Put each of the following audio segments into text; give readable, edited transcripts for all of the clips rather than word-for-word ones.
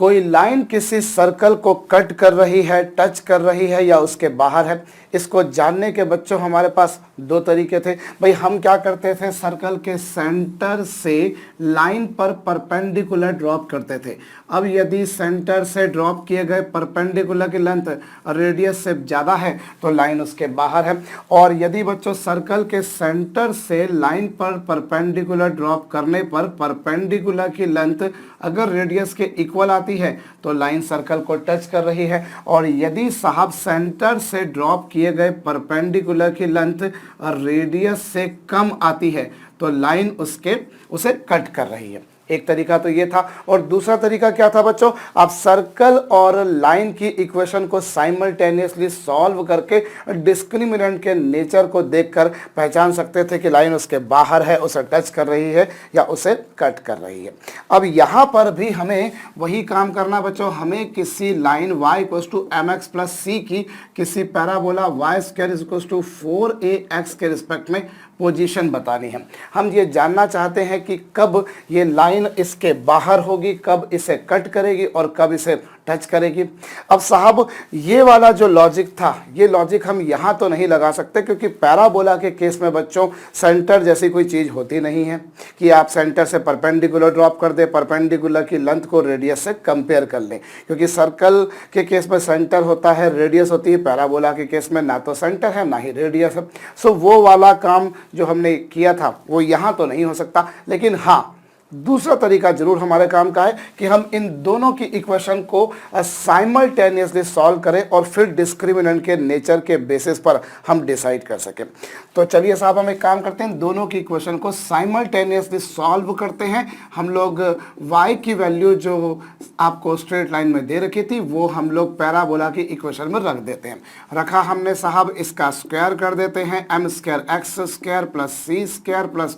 कोई लाइन किसी सर्कल को कट कर रही है, टच कर रही है या उसके बाहर है, इसको जानने के बच्चों हमारे पास दो तरीके थे। भाई हम क्या करते थे, सर्कल के सेंटर से लाइन पर परपेंडिकुलर ड्रॉप करते थे। अब यदि सेंटर से ड्रॉप किए गए परपेंडिकुलर की लेंथ रेडियस से ज़्यादा है तो लाइन उसके बाहर है, और यदि बच्चों सर्कल के सेंटर से लाइन पर परपेंडिकुलर ड्रॉप करने पर परपेंडिकुलर की लेंथ अगर रेडियस के इक्वल आती है तो लाइन सर्कल को टच कर रही है, और यदि साहब सेंटर से ड्रॉप किए गए परपेंडिकुलर की लेंथ रेडियस से कम आती है तो लाइन उसे कट कर रही है। एक तरीका तो ये था, और दूसरा तरीका क्या था बच्चों, आप सर्कल और लाइन की इक्वेशन को साइमल्टेनियसली सॉल्व करके डिस्क्रिमिनेंट के नेचर को देखकर पहचान सकते थे कि लाइन उसके बाहर है, उसे टच कर रही है या उसे कट कर रही है। अब यहाँ पर भी हमें वही काम करना बच्चों, हमें किसी लाइन y = mx + c की किसी पैराबोला y² = 4ax के रिस्पेक्ट में पोजीशन बतानी है। हम ये जानना चाहते हैं कि कब ये लाइन इसके बाहर होगी, कब इसे कट करेगी और कब इसे टच करेगी। अब साहब ये वाला जो लॉजिक था, ये लॉजिक हम यहाँ तो नहीं लगा सकते, क्योंकि पैराबोला के केस में बच्चों सेंटर जैसी कोई चीज़ होती नहीं है कि आप सेंटर से परपेंडिकुलर ड्रॉप कर दे, परपेंडिकुलर की लेंथ को रेडियस से कंपेयर कर लें, क्योंकि सर्कल के केस में सेंटर होता है, रेडियस होती है। पैराबोला के केस में ना तो सेंटर है ना ही रेडियस है। सो वो वाला काम जो हमने किया था वो यहाँ तो नहीं हो सकता। लेकिन हाँ, दूसरा तरीका जरूर हमारे काम का है कि हम इन दोनों की इक्वेशन को साइमल्टेनियसली सॉल्व करें और फिर डिस्क्रिमिनेंट के नेचर के बेसिस पर हम डिसाइड कर सकें। तो चलिए साहब हम एक काम करते हैं, दोनों की इक्वेशन को साइमल्टेनियसली सॉल्व करते हैं। हम लोग y की वैल्यू जो आपको स्ट्रेट लाइन में दे रखी थी वो हम लोग पैराबोला की इक्वेशन में रख देते हैं। रखा हमने साहब, इसका स्क्वायर कर देते हैं, m² x² + c² +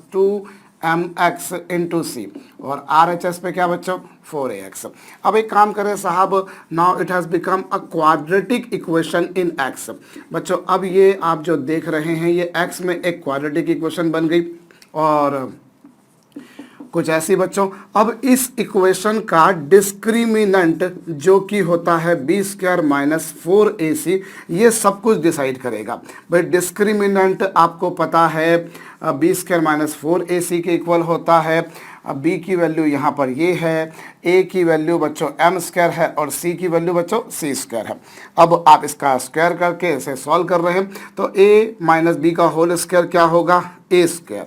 2mx × c, और RHS पे क्या बच्चों 4ax। अब एक काम करें साहब, now it has become a quadratic equation in x। बच्चों अब ये आप जो देख रहे हैं ये x में एक क्वाड्रेटिक इक्वेशन बन गई, और कुछ ऐसी बच्चों। अब इस इक्वेशन का डिस्क्रिमिनेंट जो कि होता है b² - 4ac, ये सब कुछ डिसाइड करेगा। भाई डिस्क्रिमिनेंट आपको पता है b² - 4ac के इक्वल होता है। b की वैल्यू यहाँ पर ये है, a की वैल्यू बच्चों m² है और c की वैल्यू बच्चों c² है। अब आप इसका स्क्वायर करके इसे सॉल्व कर रहे हैं तो a - b का होल स्क्वायर क्या होगा, a²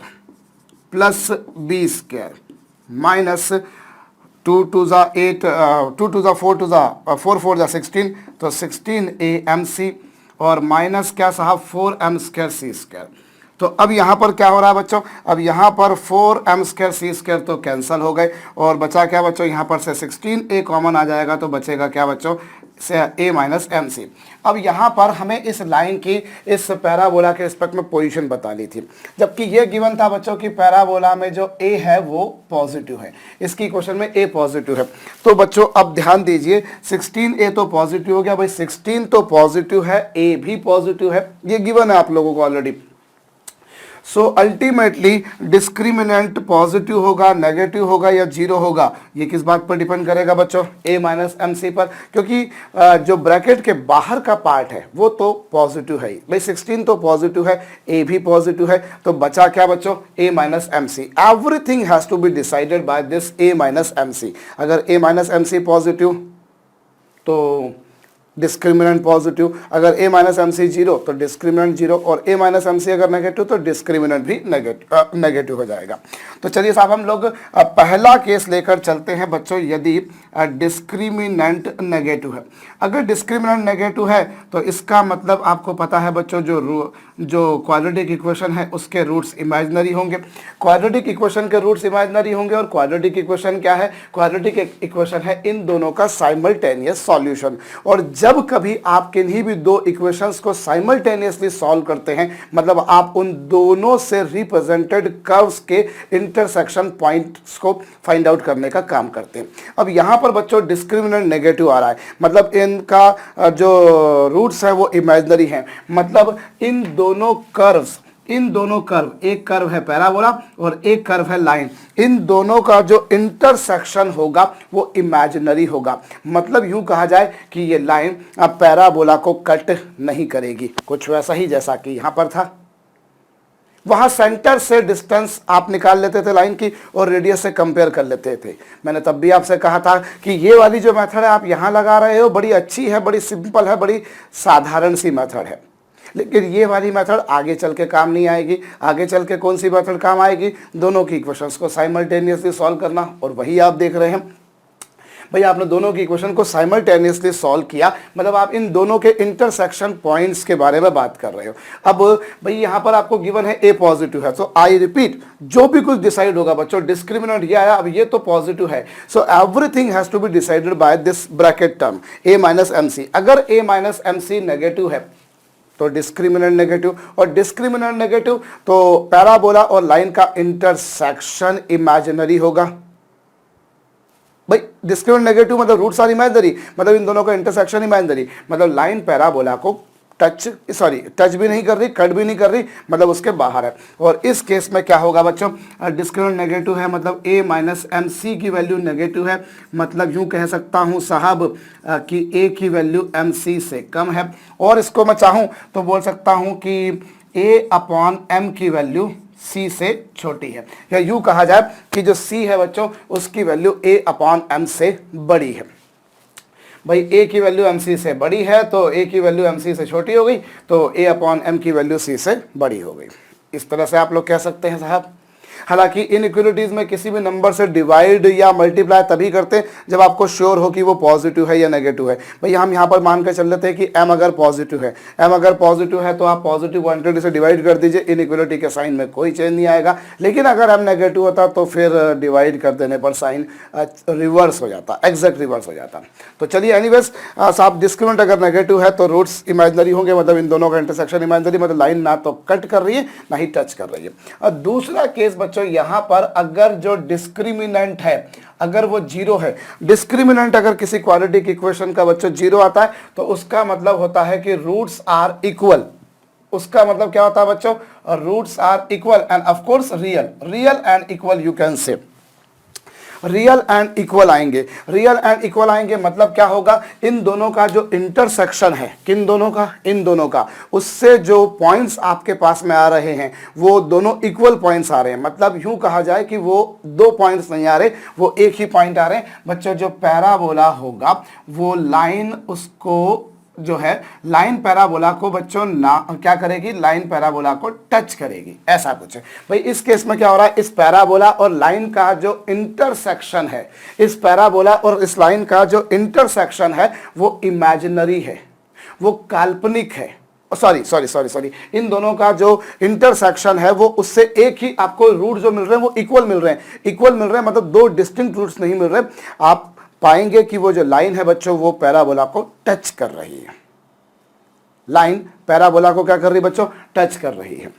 + b² माइनस 2 × 8 2 × 4 × 4 4 16, तो 16amc, और माइनस क्या साहब 4m² c²। तो अब यहाँ पर क्या हो रहा है बच्चों, अब यहाँ पर 4m² c² तो कैंसिल हो गए, और बचा क्या बच्चों, यहाँ पर से 16a कॉमन आ जाएगा तो बचेगा क्या बच्चों, से a - mc। अब यहाँ पर हमें इस लाइन की इस पैराबोला के रिस्पेक्ट में पोजीशन बतानी थी, जबकि ये गिवन था बच्चों कि पैराबोला में जो a है वो पॉजिटिव है, इसकी क्वेश्चन में a पॉजिटिव है। तो बच्चों अब ध्यान दीजिए, 16a तो पॉजिटिव हो गया, भाई 16 तो पॉजिटिव है, a भी पॉजिटिव है, ये गिवन है आप लोगों को already. So ultimately discriminant positive होगा, नेगेटिव होगा या जीरो होगा, ये किस बात पर डिपेंड करेगा बच्चों, a - mc पर, क्योंकि जो ब्रैकेट के बाहर का पार्ट है वो तो पॉजिटिव है ही। भाई 16 तो पॉजिटिव है, a भी पॉजिटिव है, तो बचा क्या बच्चों, a - mc। Everything has to be decided by this a - mc। अगर a - mc पॉजिटिव तो डिस्क्रिमिनेंट पॉजिटिव, अगर a - mc जीरो तो डिस्क्रिमिनेंट जीरो, और a - mc अगर नेगेटिव तो डिस्क्रिमिनेंट भी नेगेटिव हो जाएगा। तो चलिए साहब हम लोग पहला केस लेकर चलते हैं बच्चों, यदि डिस्क्रिमिनेंट नेगेटिव है। अगर डिस्क्रिमिनेंट नेगेटिव है तो इसका मतलब आपको पता है बच्चों जो क्वाड्रेटिक इक्वेशन है उसके रूट्स इमेजिनरी होंगे। क्वाड्रेटिक इक्वेशन के रूट्स इमेजिनरी होंगे, और क्वाड्रेटिक इक्वेशन क्या है, क्वाड्रेटिक इक्वेशन है इन दोनों का साइमल्टेनियस सॉल्यूशन। और जब कभी आप किन्हीं भी दो इक्वेशंस को साइमल्टेनियसली सॉल्व करते हैं, मतलब आप उन दोनों से रिप्रेजेंटेड कर्व्स के इंटरसेक्शन पॉइंट्स को फाइंड आउट करने का काम करते हैं। अब यहाँ पर बच्चों डिस्क्रिमिनेंट नेगेटिव आ रहा है, मतलब इनका जो रूट्स है वो इमेजिनरी हैं, मतलब इन दोनों कर्व्स इन दोनों कर्व, एक कर्व है पैराबोला और एक कर्व है लाइन, इन दोनों का जो इंटरसेक्शन होगा वो इमेजिनरी होगा। मतलब यूं कहा जाए कि ये लाइन अब पैराबोला को कट नहीं करेगी। कुछ वैसा ही जैसा कि यहां पर था, वहां सेंटर से डिस्टेंस आप निकाल लेते थे लाइन की और रेडियस से कंपेयर कर लेते थे। मैंने तब भी आपसे कहा था कि ये वाली जो मेथड है आप यहां लगा रहे हो, बड़ी अच्छी है, बड़ी सिंपल है, बड़ी साधारण सी मेथड है, लेकिन ये वाली मेथड आगे चल के काम नहीं आएगी। आगे चल के कौन सी मेथड काम आएगी? दोनों की इक्वेशंस को साइमल्टेनियसली सॉल्व करना, और वही आप देख रहे हैं। भाई आपने दोनों की इक्वेशन को साइमल्टेनियसली सॉल्व किया, मतलब आप इन दोनों के इंटरसेक्शन पॉइंट्स के बारे में बात कर रहे हो। अब भाई यहां पर आपको गिवन है ए पॉजिटिव है, तो आई रिपीट, जो भी कुछ डिसाइड होगा बच्चों, डिस्क्रिमिनेंट ये आया, अब ये तो पॉजिटिव है, so everything has to be decided by this bracket term A minus M C. अगर A minus M C negative है तो डिस्क्रिमिनेंट नेगेटिव, और डिस्क्रिमिनेंट नेगेटिव तो पैराबोला और लाइन का इंटरसेक्शन इमेजिनरी होगा। भाई डिस्क्रिमिनेंट नेगेटिव मतलब रूट्स आर इमेजिनरी, मतलब इन दोनों का इंटरसेक्शन इमेजिनरी, मतलब लाइन पैराबोला को टच भी नहीं कर रही, कट भी नहीं कर रही, मतलब उसके बाहर है। और इस केस में क्या होगा बच्चों? डिस्क्रिमिनेंट नेगेटिव है, मतलब a माइनस एम सी की वैल्यू नेगेटिव है, मतलब यूं कह सकता हूं साहब कि a की वैल्यू एम सी से कम है। और इसको मैं चाहूं तो बोल सकता हूं कि a अपॉन एम की वैल्यू c से छोटी है, या यूं कहा जाए कि जो c है बच्चों उसकी वैल्यू a अपॉन एम से बड़ी है। भाई a की वैल्यू एम सी से बड़ी है तो a की वैल्यू एम सी से छोटी हो गई, तो a अपॉन एम की वैल्यू c से बड़ी हो गई। इस तरह से आप लोग कह सकते हैं साहब। हालांकि इनइक्वालिटीज में किसी भी नंबर से डिवाइड या मल्टीप्लाई तभी करते हैं जब आपको श्योर हो कि वो पॉजिटिव है या नेगेटिव है। भाई हम यहाँ पर मान कर चल लेते हैं कि m अगर पॉजिटिव है, m अगर पॉजिटिव है तो आप पॉजिटिव क्वांटिटी से डिवाइड कर दीजिए, इनइक्वालिटी के साइन में कोई चेंज नहीं आएगा। लेकिन अगर m नेगेटिव होता तो फिर डिवाइड कर देने पर साइन रिवर्स हो जाता, एग्जैक्ट रिवर्स हो जाता। तो चलिए एनीवेज साहब, डिस्क्रिमिनेंट अगर नेगेटिव है तो रूट्स इमेजिनरी होंगे, मतलब इन दोनों का इंटरसेक्शन इमेजिनरी, मतलब लाइन ना तो कट कर रही है ना ही टच कर रही है। और दूसरा केस बच्चों यहां पर अगर जो डिस्क्रिमिनेंट है अगर वो जीरो है, डिस्क्रिमिनेंट अगर किसी क्वाड्रेटिक की इक्वेशन का बच्चों जीरो आता है तो उसका मतलब होता है कि रूट्स आर इक्वल। उसका मतलब क्या होता है बच्चों? Roots are equal and of course real and equal, you can say real and equal आएंगे। रियल एंड इक्वल आएंगे मतलब क्या होगा? इन दोनों का जो इंटरसेक्शन है, किन दोनों का? इन दोनों का, उससे जो पॉइंट्स आपके पास में आ रहे हैं वो दोनों इक्वल पॉइंट्स आ रहे हैं। मतलब यूं कहा जाए कि वो दो पॉइंट्स नहीं आ रहे, वो एक ही पॉइंट आ रहे हैं। बच्चों जो पैराबोला होगा वो लाइन उसको जो है लाइन पैराबोला को बच्चों ना क्या करेगी? लाइन पैराबोला को टच करेगी, ऐसा कुछ है। भाई इस केस में क्या हो रहा है? इस पैराबोला और लाइन का जो इंटरसेक्शन है, इस पैराबोला और इस लाइन का जो इंटरसेक्शन है वो इमेजिनरी है, वो काल्पनिक है। सॉरी, इन दोनों का जो इंटरसेक्शन है वो उससे एक ही आपको रूट जो मिल रहे हैं वो इक्वल मिल रहे हैं, मतलब दो डिस्टिंक्ट रूट्स नहीं मिल रहे। आप पाएंगे कि वो जो लाइन है बच्चों वो पैराबोला को टच कर रही है। लाइन पैराबोला को क्या कर रही है बच्चों? टच कर रही है।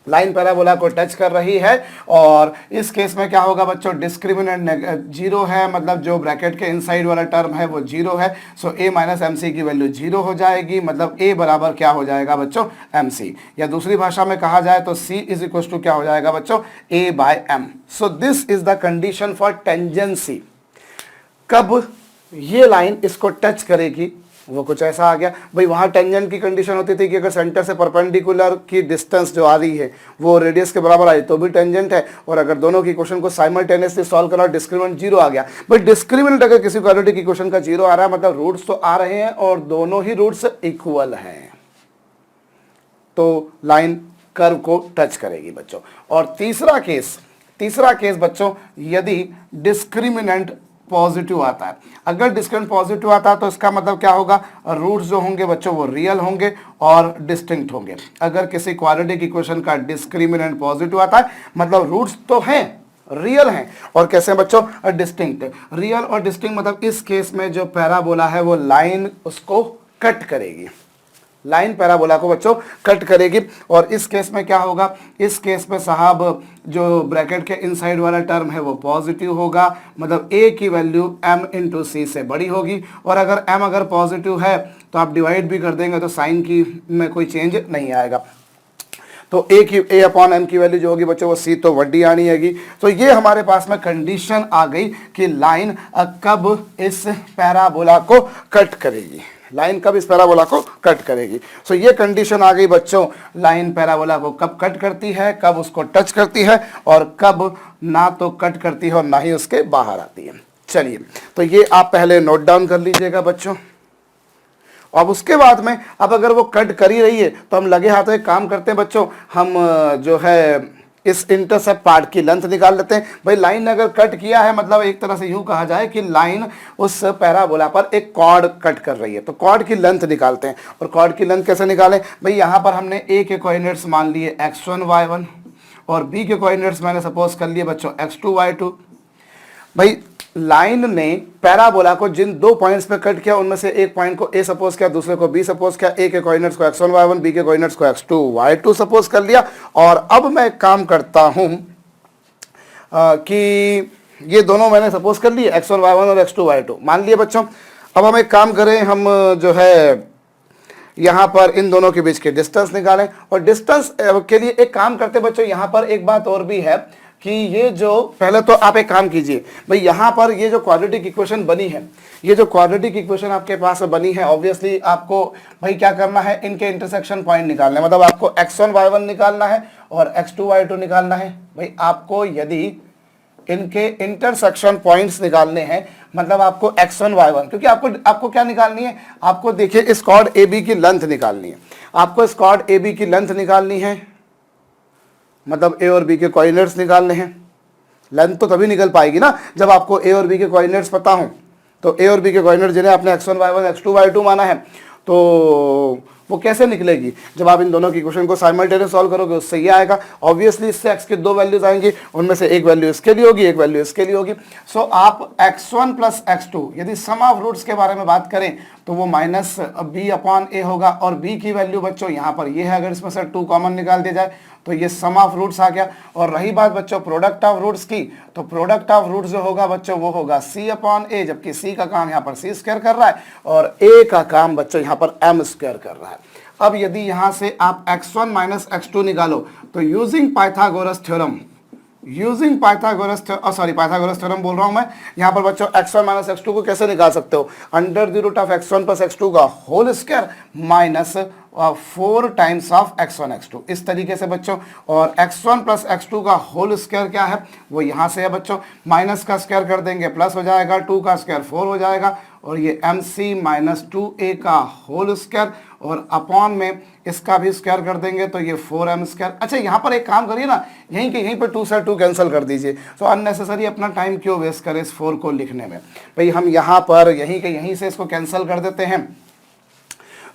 लाइन पैराबोला को टच कर रही है और इस केस में क्या होगा बच्चों? डिस्क्रिमिनेंट जीरो है, मतलब जो ब्रैकेट के इनसाइड वाला टर्म है वो जीरो है, सो a माइनस एम सी की वैल्यू जीरो हो जाएगी, मतलब a बराबर क्या हो जाएगा बच्चों? एम सी, या दूसरी भाषा में कहा जाए तो c इज इक्वल टू क्या हो जाएगा बच्चों? a by M. So this is the condition for tangency. कब ये लाइन इसको टच करेगी वो कुछ ऐसा आ गया। भाई वहां टेंजेंट की कंडीशन होती थी कि अगर सेंटर से परपेंडिकुलर की डिस्टेंस जो आ रही है वो रेडियस के बराबर आई तो भी टेंजेंट है, और अगर दोनों की इक्वेशन को साइमल्टेनियसली सॉल्व करा डिस्क्रिमिनेंट जीरो आ गया। भाई डिस्क्रिमिनेंट अगर किसी क्वाड्रेटिक इक्वेशन का जीरो आ रहा है मतलब रूट्स तो आ रहे हैं और दोनों ही रूट्स इक्वल हैं, तो लाइन कर्व को टच करेगी बच्चों। और तीसरा केस बच्चों, यदि डिस्क्रिमिनेंट पॉजिटिव आता है, अगर डिस्क्रिमिनेंट पॉजिटिव आता है तो इसका मतलब क्या होगा? रूट्स जो होंगे बच्चों वो रियल होंगे और डिस्टिंक्ट होंगे। अगर किसी क्वाड्रेटिक इक्वेशन का डिस्क्रिमिनेंट पॉजिटिव आता है मतलब रूट्स तो हैं, रियल हैं, और कैसे हैं बच्चों? डिस्टिंक्ट। रियल और डिस्टिंक्ट मतलब इस केस में जो पैराबोला है वो लाइन उसको कट करेगी, लाइन पैराबोला को बच्चों कट करेगी। और इस केस में क्या होगा? इस केस में साहब जो ब्रैकेट के इनसाइड वाला टर्म है वो पॉजिटिव होगा, मतलब a की वैल्यू m इंटू सी से बड़ी होगी, और अगर m अगर पॉजिटिव है तो आप डिवाइड भी कर देंगे तो साइन की में कोई चेंज नहीं आएगा। तो ए की ए अपॉन एम की वैल्यू जो होगी बच्चों वो सी तो वड्डी आनी हैगी। तो ये हमारे पास में कंडीशन आ गई कि लाइन कब इस पैराबोला को कट करेगी, लाइन कब इस पैराबोला को कट करेगी। सो ये कंडीशन आ गई बच्चों, लाइन पैराबोला को कब कट करती है, कब उसको टच करती है और कब ना तो कट करती है और ना ही उसके बाहर आती है। चलिए, तो ये आप पहले नोट डाउन कर लीजिएगा बच्चों। अब उसके बाद में अब अगर वो कट कर ही रही है तो हम लगे हाथों एक काम करते हैं बच्चों, हम जो है इस इंटरसेप्ट पार्ट की लेंथ निकाल लेते हैं। भाई लाइन ने अगर कट किया है मतलब एक तरह से यूं कहा जाए कि लाइन उस पैराबोला पर एक कॉर्ड कट कर रही है, तो कॉर्ड की लेंथ निकालते हैं। और कॉर्ड की लेंथ कैसे निकालें भाई, यहाँ पर हमने ए के कोऑर्डिनेट्स मान लिए x1 y1 और बी के कोऑर्डिनेट्स मैंने सपोज कर लिए बच्चों x2 y2। भाई लाइन ने पैराबोला को जिन दो पॉइंट्स पे कट किया उनमें से एक पॉइंट को ए सपोज किया, दूसरे को बी सपोज किया, ए के कोऑर्डिनेट्स को x1 y1, बी के कोऑर्डिनेट्स को x2 y2 सपोज कर लिया। और अब मैं एक काम करता हूं कि ये दोनों मैंने सपोज कर लिए x1 y1 और x2 y2 मान लिए बच्चों। अब हम एक काम करें, हम जो है यहाँ पर इन दोनों के बीच के डिस्टेंस निकालें। और डिस्टेंस के लिए एक काम करते बच्चों, यहाँ पर एक बात और भी है कि ये जो पहले तो आप एक काम कीजिए भाई, यहाँ पर ये जो क्वाड्रेटिक इक्वेशन बनी है, ये जो क्वाड्रेटिक इक्वेशन आपके पास बनी है, ऑब्वियसली आपको भाई क्या करना है, इनके इंटरसेक्शन पॉइंट निकालना है। मतलब आपको x1 y1 निकालना है और x2 y2 निकालना है। भाई आपको यदि इनके इंटरसेक्शन पॉइंट्स निकालने हैं मतलब आपको x1 y1, क्योंकि आपको क्या निकालनी है, आपको देखिए इस कॉर्ड AB की लेंथ निकालनी है। आपको इस कॉर्ड AB की लेंथ निकालनी है, मतलब ए और बी के कोऑर्डिनेट्स निकालने हैं। लेंथ तो तभी निकल पाएगी ना जब आपको ए और बी के कोऑर्डिनेट्स पता हो। तो ए और बी के कोऑर्डिनेट्स जिन्हें आपने x1 y1 x2 y2 माना है, तो वो कैसे निकलेगी, जब आप इन दोनों की इक्वेशन को साइमल्टेनियस सॉल्व करोगे उससे ये आएगा। ऑब्वियसली इससे x की दो वैल्यूज आएंगी, उनमें से एक वैल्यू इसके लिए होगी, एक वैल्यू इसके लिए होगी। सो आप x1 प्लस x2 यदि सम ऑफ रूट्स के बारे में बात करें तो वो माइनस बी अपॉन ए होगा। और b की वैल्यू बच्चों यहाँ पर ये है, अगर इसमें से 2 कॉमन निकाल दिया जाए तो ये सम ऑफ रूट्स आ गया। और रही बात बच्चों प्रोडक्ट ऑफ रूट्स की, तो प्रोडक्ट ऑफ रूट्स जो होगा बच्चों वो होगा c अपॉन ए, जबकि c का काम यहाँ पर c स्क्वायर कर रहा है और a का काम बच्चों यहाँ पर m स्क्वायर कर रहा है। अब यदि यहां से आप x1 माइनस x2 निकालो तो using Pythagoras theorem, Pythagoras theorem बोल रहा हूं मैं यहाँ पर बच्चों, x1 माइनस x2 को कैसे निकाल सकते हो, under the root of x1 plus x2 का whole square minus 4 times of x1 x2 इस तरीके से बच्चों। और x1 प्लस x2 का होल स्क्वायर क्या है, वो यहाँ से है बच्चों, माइनस का स्क्वायर कर देंगे प्लस हो जाएगा, 2 का स्क्वायर 4 हो जाएगा और ये mc माइनस 2a का होल स्क्वायर और अपॉन में इसका भी स्क्वायर कर देंगे तो ये 4m स्क्वायर। अच्छा यहाँ पर एक काम करिए ना, यहीं के यहीं पर 2 से 2 कैंसिल कर दीजिए। तो अननेसेसरी अपना टाइम क्यों वेस्ट करें इस 4 को लिखने में। भाई हम यहाँ पर यहीं के यहीं से इसको कैंसिल कर देते हैं।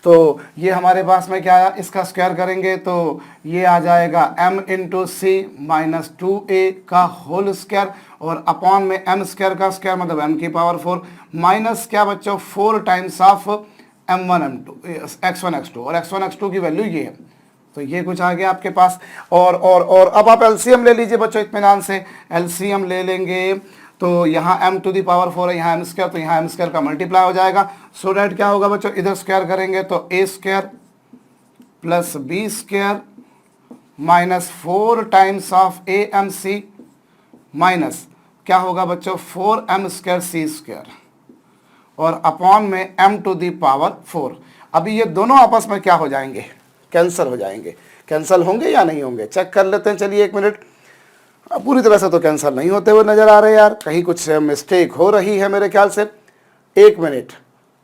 तो ये हमारे पास में क्या आया, इसका स्क्वायर करेंगे तो ये आ जाएगा m इंटू सी माइनस 2a का होल स्क्वायर और अपॉन में m स्क्वायर का स्क्वायर मतलब m की पावर 4 माइनस क्या बच्चों 4 times of m1 m2 x1 x2 और x1 x2 की वैल्यू ये है। तो ये कुछ आ गया आपके पास। और अब आप एलसीएम ले लीजिए बच्चों इत्मीनान से, एलसीएम ले लेंगे तो यहाँ m टू दी पावर 4 है, यहाँ m स्क्वायर, तो यहाँ m स्क्वायर का मल्टीप्लाई हो जाएगा। सो डैट क्या होगा बच्चों, इधर स्क्वायर करेंगे तो a square plus b square minus 4 times of amc minus क्या होगा बच्चों 4m स्क्वायर c स्क्वायर और अपॉन में m टू दी पावर 4। अभी ये दोनों आपस में क्या हो जाएंगे, कैंसिल हो जाएंगे। कैंसिल होंगे या नहीं होंगे चेक कर लेते हैं। चलिए 1 मिनट, पूरी तरह से तो कैंसिल नहीं होते हुए नजर आ रहे यार, कहीं कुछ मिस्टेक हो रही है मेरे ख्याल से। 1 मिनट,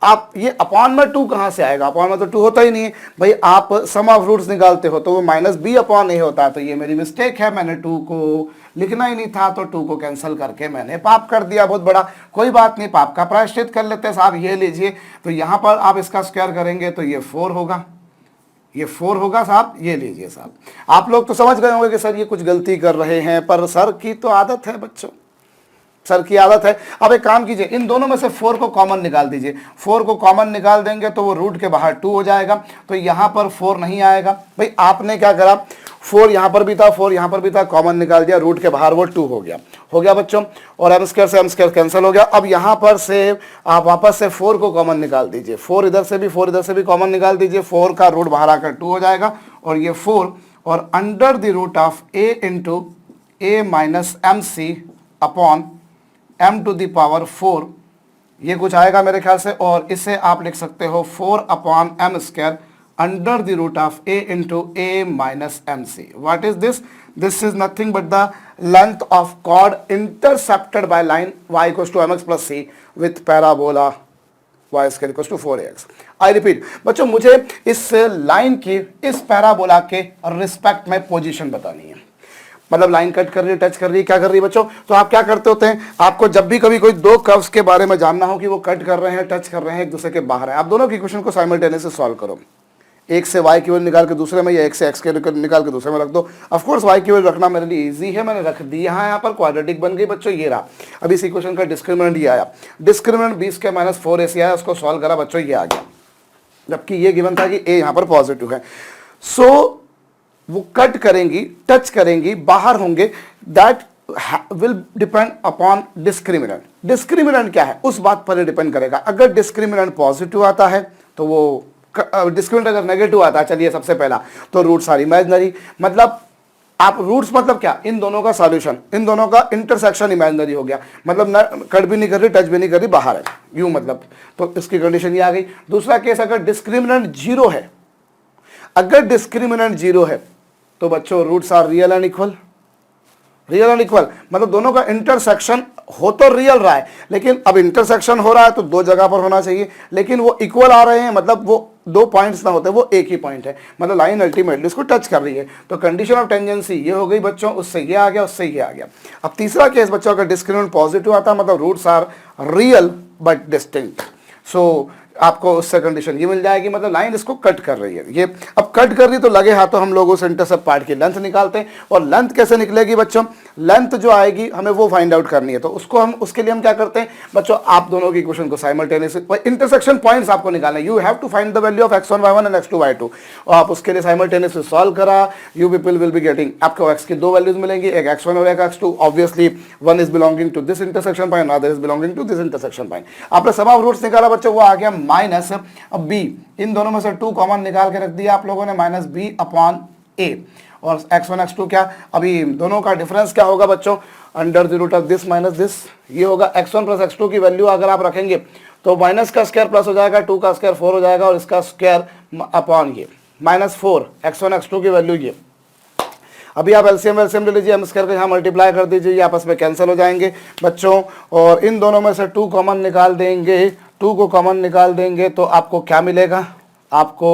आप ये अपॉन में 2 कहाँ से आएगा, अपॉन में तो 2 होता ही नहीं है भाई। आप सम ऑफ रूट्स निकालते हो तो वो माइनस b अपॉन ए होता है। तो ये मेरी मिस्टेक है, मैंने 2 को लिखना ही नहीं था तो 2 को कैंसिल करके मैंने पाप कर दिया, बहुत बड़ा। कोई बात नहीं, पाप का प्रायश्चित कर लेते हैं साहब। ये लीजिए, तो यहाँ पर आप इसका स्क्वायर करेंगे तो ये 4 होगा, ये 4 होगा साहब। ये लीजिए साहब, आप लोग तो समझ गए होंगे कि सर ये कुछ गलती कर रहे हैं, पर सर की तो आदत है बच्चों, सर की आदत है। अब एक काम कीजिए, इन दोनों में से 4 को कॉमन निकाल दीजिए। 4 को कॉमन निकाल देंगे तो वो रूट के बाहर 2 हो जाएगा, तो यहाँ पर 4 नहीं आएगा। भाई आपने क्या करा, 4 यहाँ पर भी था, 4 यहाँ पर भी था, कॉमन निकाल दिया, रूट के बाहर वो 2 हो गया बच्चों। और m स्क्वायर से m स्क्वायर कैंसिल हो गया। अब यहाँ पर से आप वापस से 4 को कॉमन निकाल दीजिए, 4 इधर से भी 4 इधर से भी कॉमन निकाल दीजिए, 4 का रूट बाहर आकर 2 हो जाएगा और ये 4 और under the root of a into a minus M C upon m to the power 4, ये कुछ आएगा मेरे ख्याल से, और इसे आप लिख सकते हो 4 upon M square under the root of a into a minus M C. What is this? This is nothing but the length of chord intercepted by line y equals to mx plus c with parabola y square equals to 4ax. I repeat, बच्चों मुझे इस line की इस parabola के respect में position बतानी है. मतलब लाइन कट कर रही है, टच कर रही है, क्या कर रही है बच्चों? तो आप क्या करते होते हैं, आपको जब भी कभी कोई दो कर्व्स के बारे में जानना हो कि वो कट कर रहे हैं, टच कर रहे हैं, एक दूसरे के बाहर है, आप दोनों की इक्वेशन को साइमल्टेनियसली सॉल्व करो. एक से y की वैल्यू निकाल के दूसरे में, या एक से x की वैल्यू निकाल के दूसरे में रख दो. ऑफ कोर्स y की वैल्यू रखना मेरे लिए इजी है, मैंने रख दी है यहाँ पर, क्वाड्रेटिक बन गई बच्चों, ये रहा. अभी इस इक्वेशन का डिस्क्रिमिनेंट ये आया, डिस्क्रिमिनेंट 20 के माइनस 4ac आया, उसको सॉल्व करा बच्चों, ये आ गया, जबकि ये गिवन था कि a यहाँ पर पॉजिटिव है. सो वो कट करेंगी, टच करेंगी, बाहर होंगे, that will depend upon discriminant. Discriminant क्या है उस बात पर डिपेंड करेगा. अगर डिस्क्रिमिनेंट पॉजिटिव आता है तो वो, डिस्क्रिमिनेंट अगर नेगेटिव आता है, चलिए सबसे पहला तो रूट्स आर इमेजिनरी. मतलब आप रूट्स मतलब क्या, इन दोनों का सॉल्यूशन, इन दोनों का इंटरसेक्शन इमेजिनरी हो गया. मतलब कट भी नहीं कर रही, टच भी नहीं कर रही, बाहर है, यूं मतलब. तो इसकी कंडीशन ये आ गई. दूसरा केस, अगर डिस्क्रिमिनेंट जीरो है, अगर डिस्क्रिमिनेंट जीरो है तो बच्चों roots are real and equal. Real and equal मतलब दोनों का इंटरसेक्शन हो तो रियल रहा है, लेकिन अब इंटरसेक्शन हो रहा है तो दो जगह पर होना चाहिए, लेकिन वो इक्वल आ रहे हैं, मतलब वो दो पॉइंट्स ना होते, वो एक ही पॉइंट है, मतलब लाइन अल्टीमेटली इसको टच कर रही है. तो कंडीशन ऑफ टेंजेंसी ये हो गई बच्चों, उससे ये आ गया, उससे ये आ गया. अब तीसरा केस बच्चों, अगर डिस्क्रिमिनेंट पॉजिटिव आता है, मतलब roots are real but distinct. So आपको उससे कंडीशन ये मिल जाएगी, मतलब लाइन इसको कट कर रही है. ये अब कट कर रही तो लगे हाथों हम लोगों से इंटरसेप्ट पार्ट की लेंथ निकालते हैं. और लेंथ कैसे निकलेगी बच्चों? लेंथ जो आएगी हमें वो फाइंड आउट करनी है. तो उसको हम, उसके लिए हम क्या करते हैं बच्चों, आप दोनों की इक्वेशन को साइमल्टेनियसली, इंटरसेक्शन पॉइंट्स आपको निकालना है. You have to find the value of x1 y1 and x2 y2. और आप उसके लिए साइमल्टेनियसली सॉल्व करा, you people will be getting, आपको x की दो वैल्यूज मिलेंगी, एक x1 और एक x2. Obviously one is belonging to this intersection point, other is belonging to this intersection point. आपने सम ऑफ रूट्स निकाला बच्चों, वो आ गया माइनस. अब b, इन दोनों में से 2 कॉमन निकाल के रख दिया आप लोगों ने, माइनस b अपॉन a. और x1 x2 क्या, अभी दोनों का डिफरेंस क्या होगा बच्चों, under the root of this minus this. ये होगा x1 प्लस x2 की वैल्यू अगर आप रखेंगे तो माइनस का स्क्वायर प्लस हो जाएगा, 2 का स्क्वायर 4 हो जाएगा, और इसका स्क्वायर अपॉन ये माइनस 4, x1 x2 की वैल्यू ये. अभी आप एलसीएम ले लीजिए, एम स्क्वायर को यहाँ मल्टीप्लाई कर दीजिए, ये आपस में कैंसिल हो जाएंगे बच्चों. और इन दोनों में से 2 कॉमन निकाल देंगे, 2 को कॉमन निकाल देंगे तो आपको क्या मिलेगा, आपको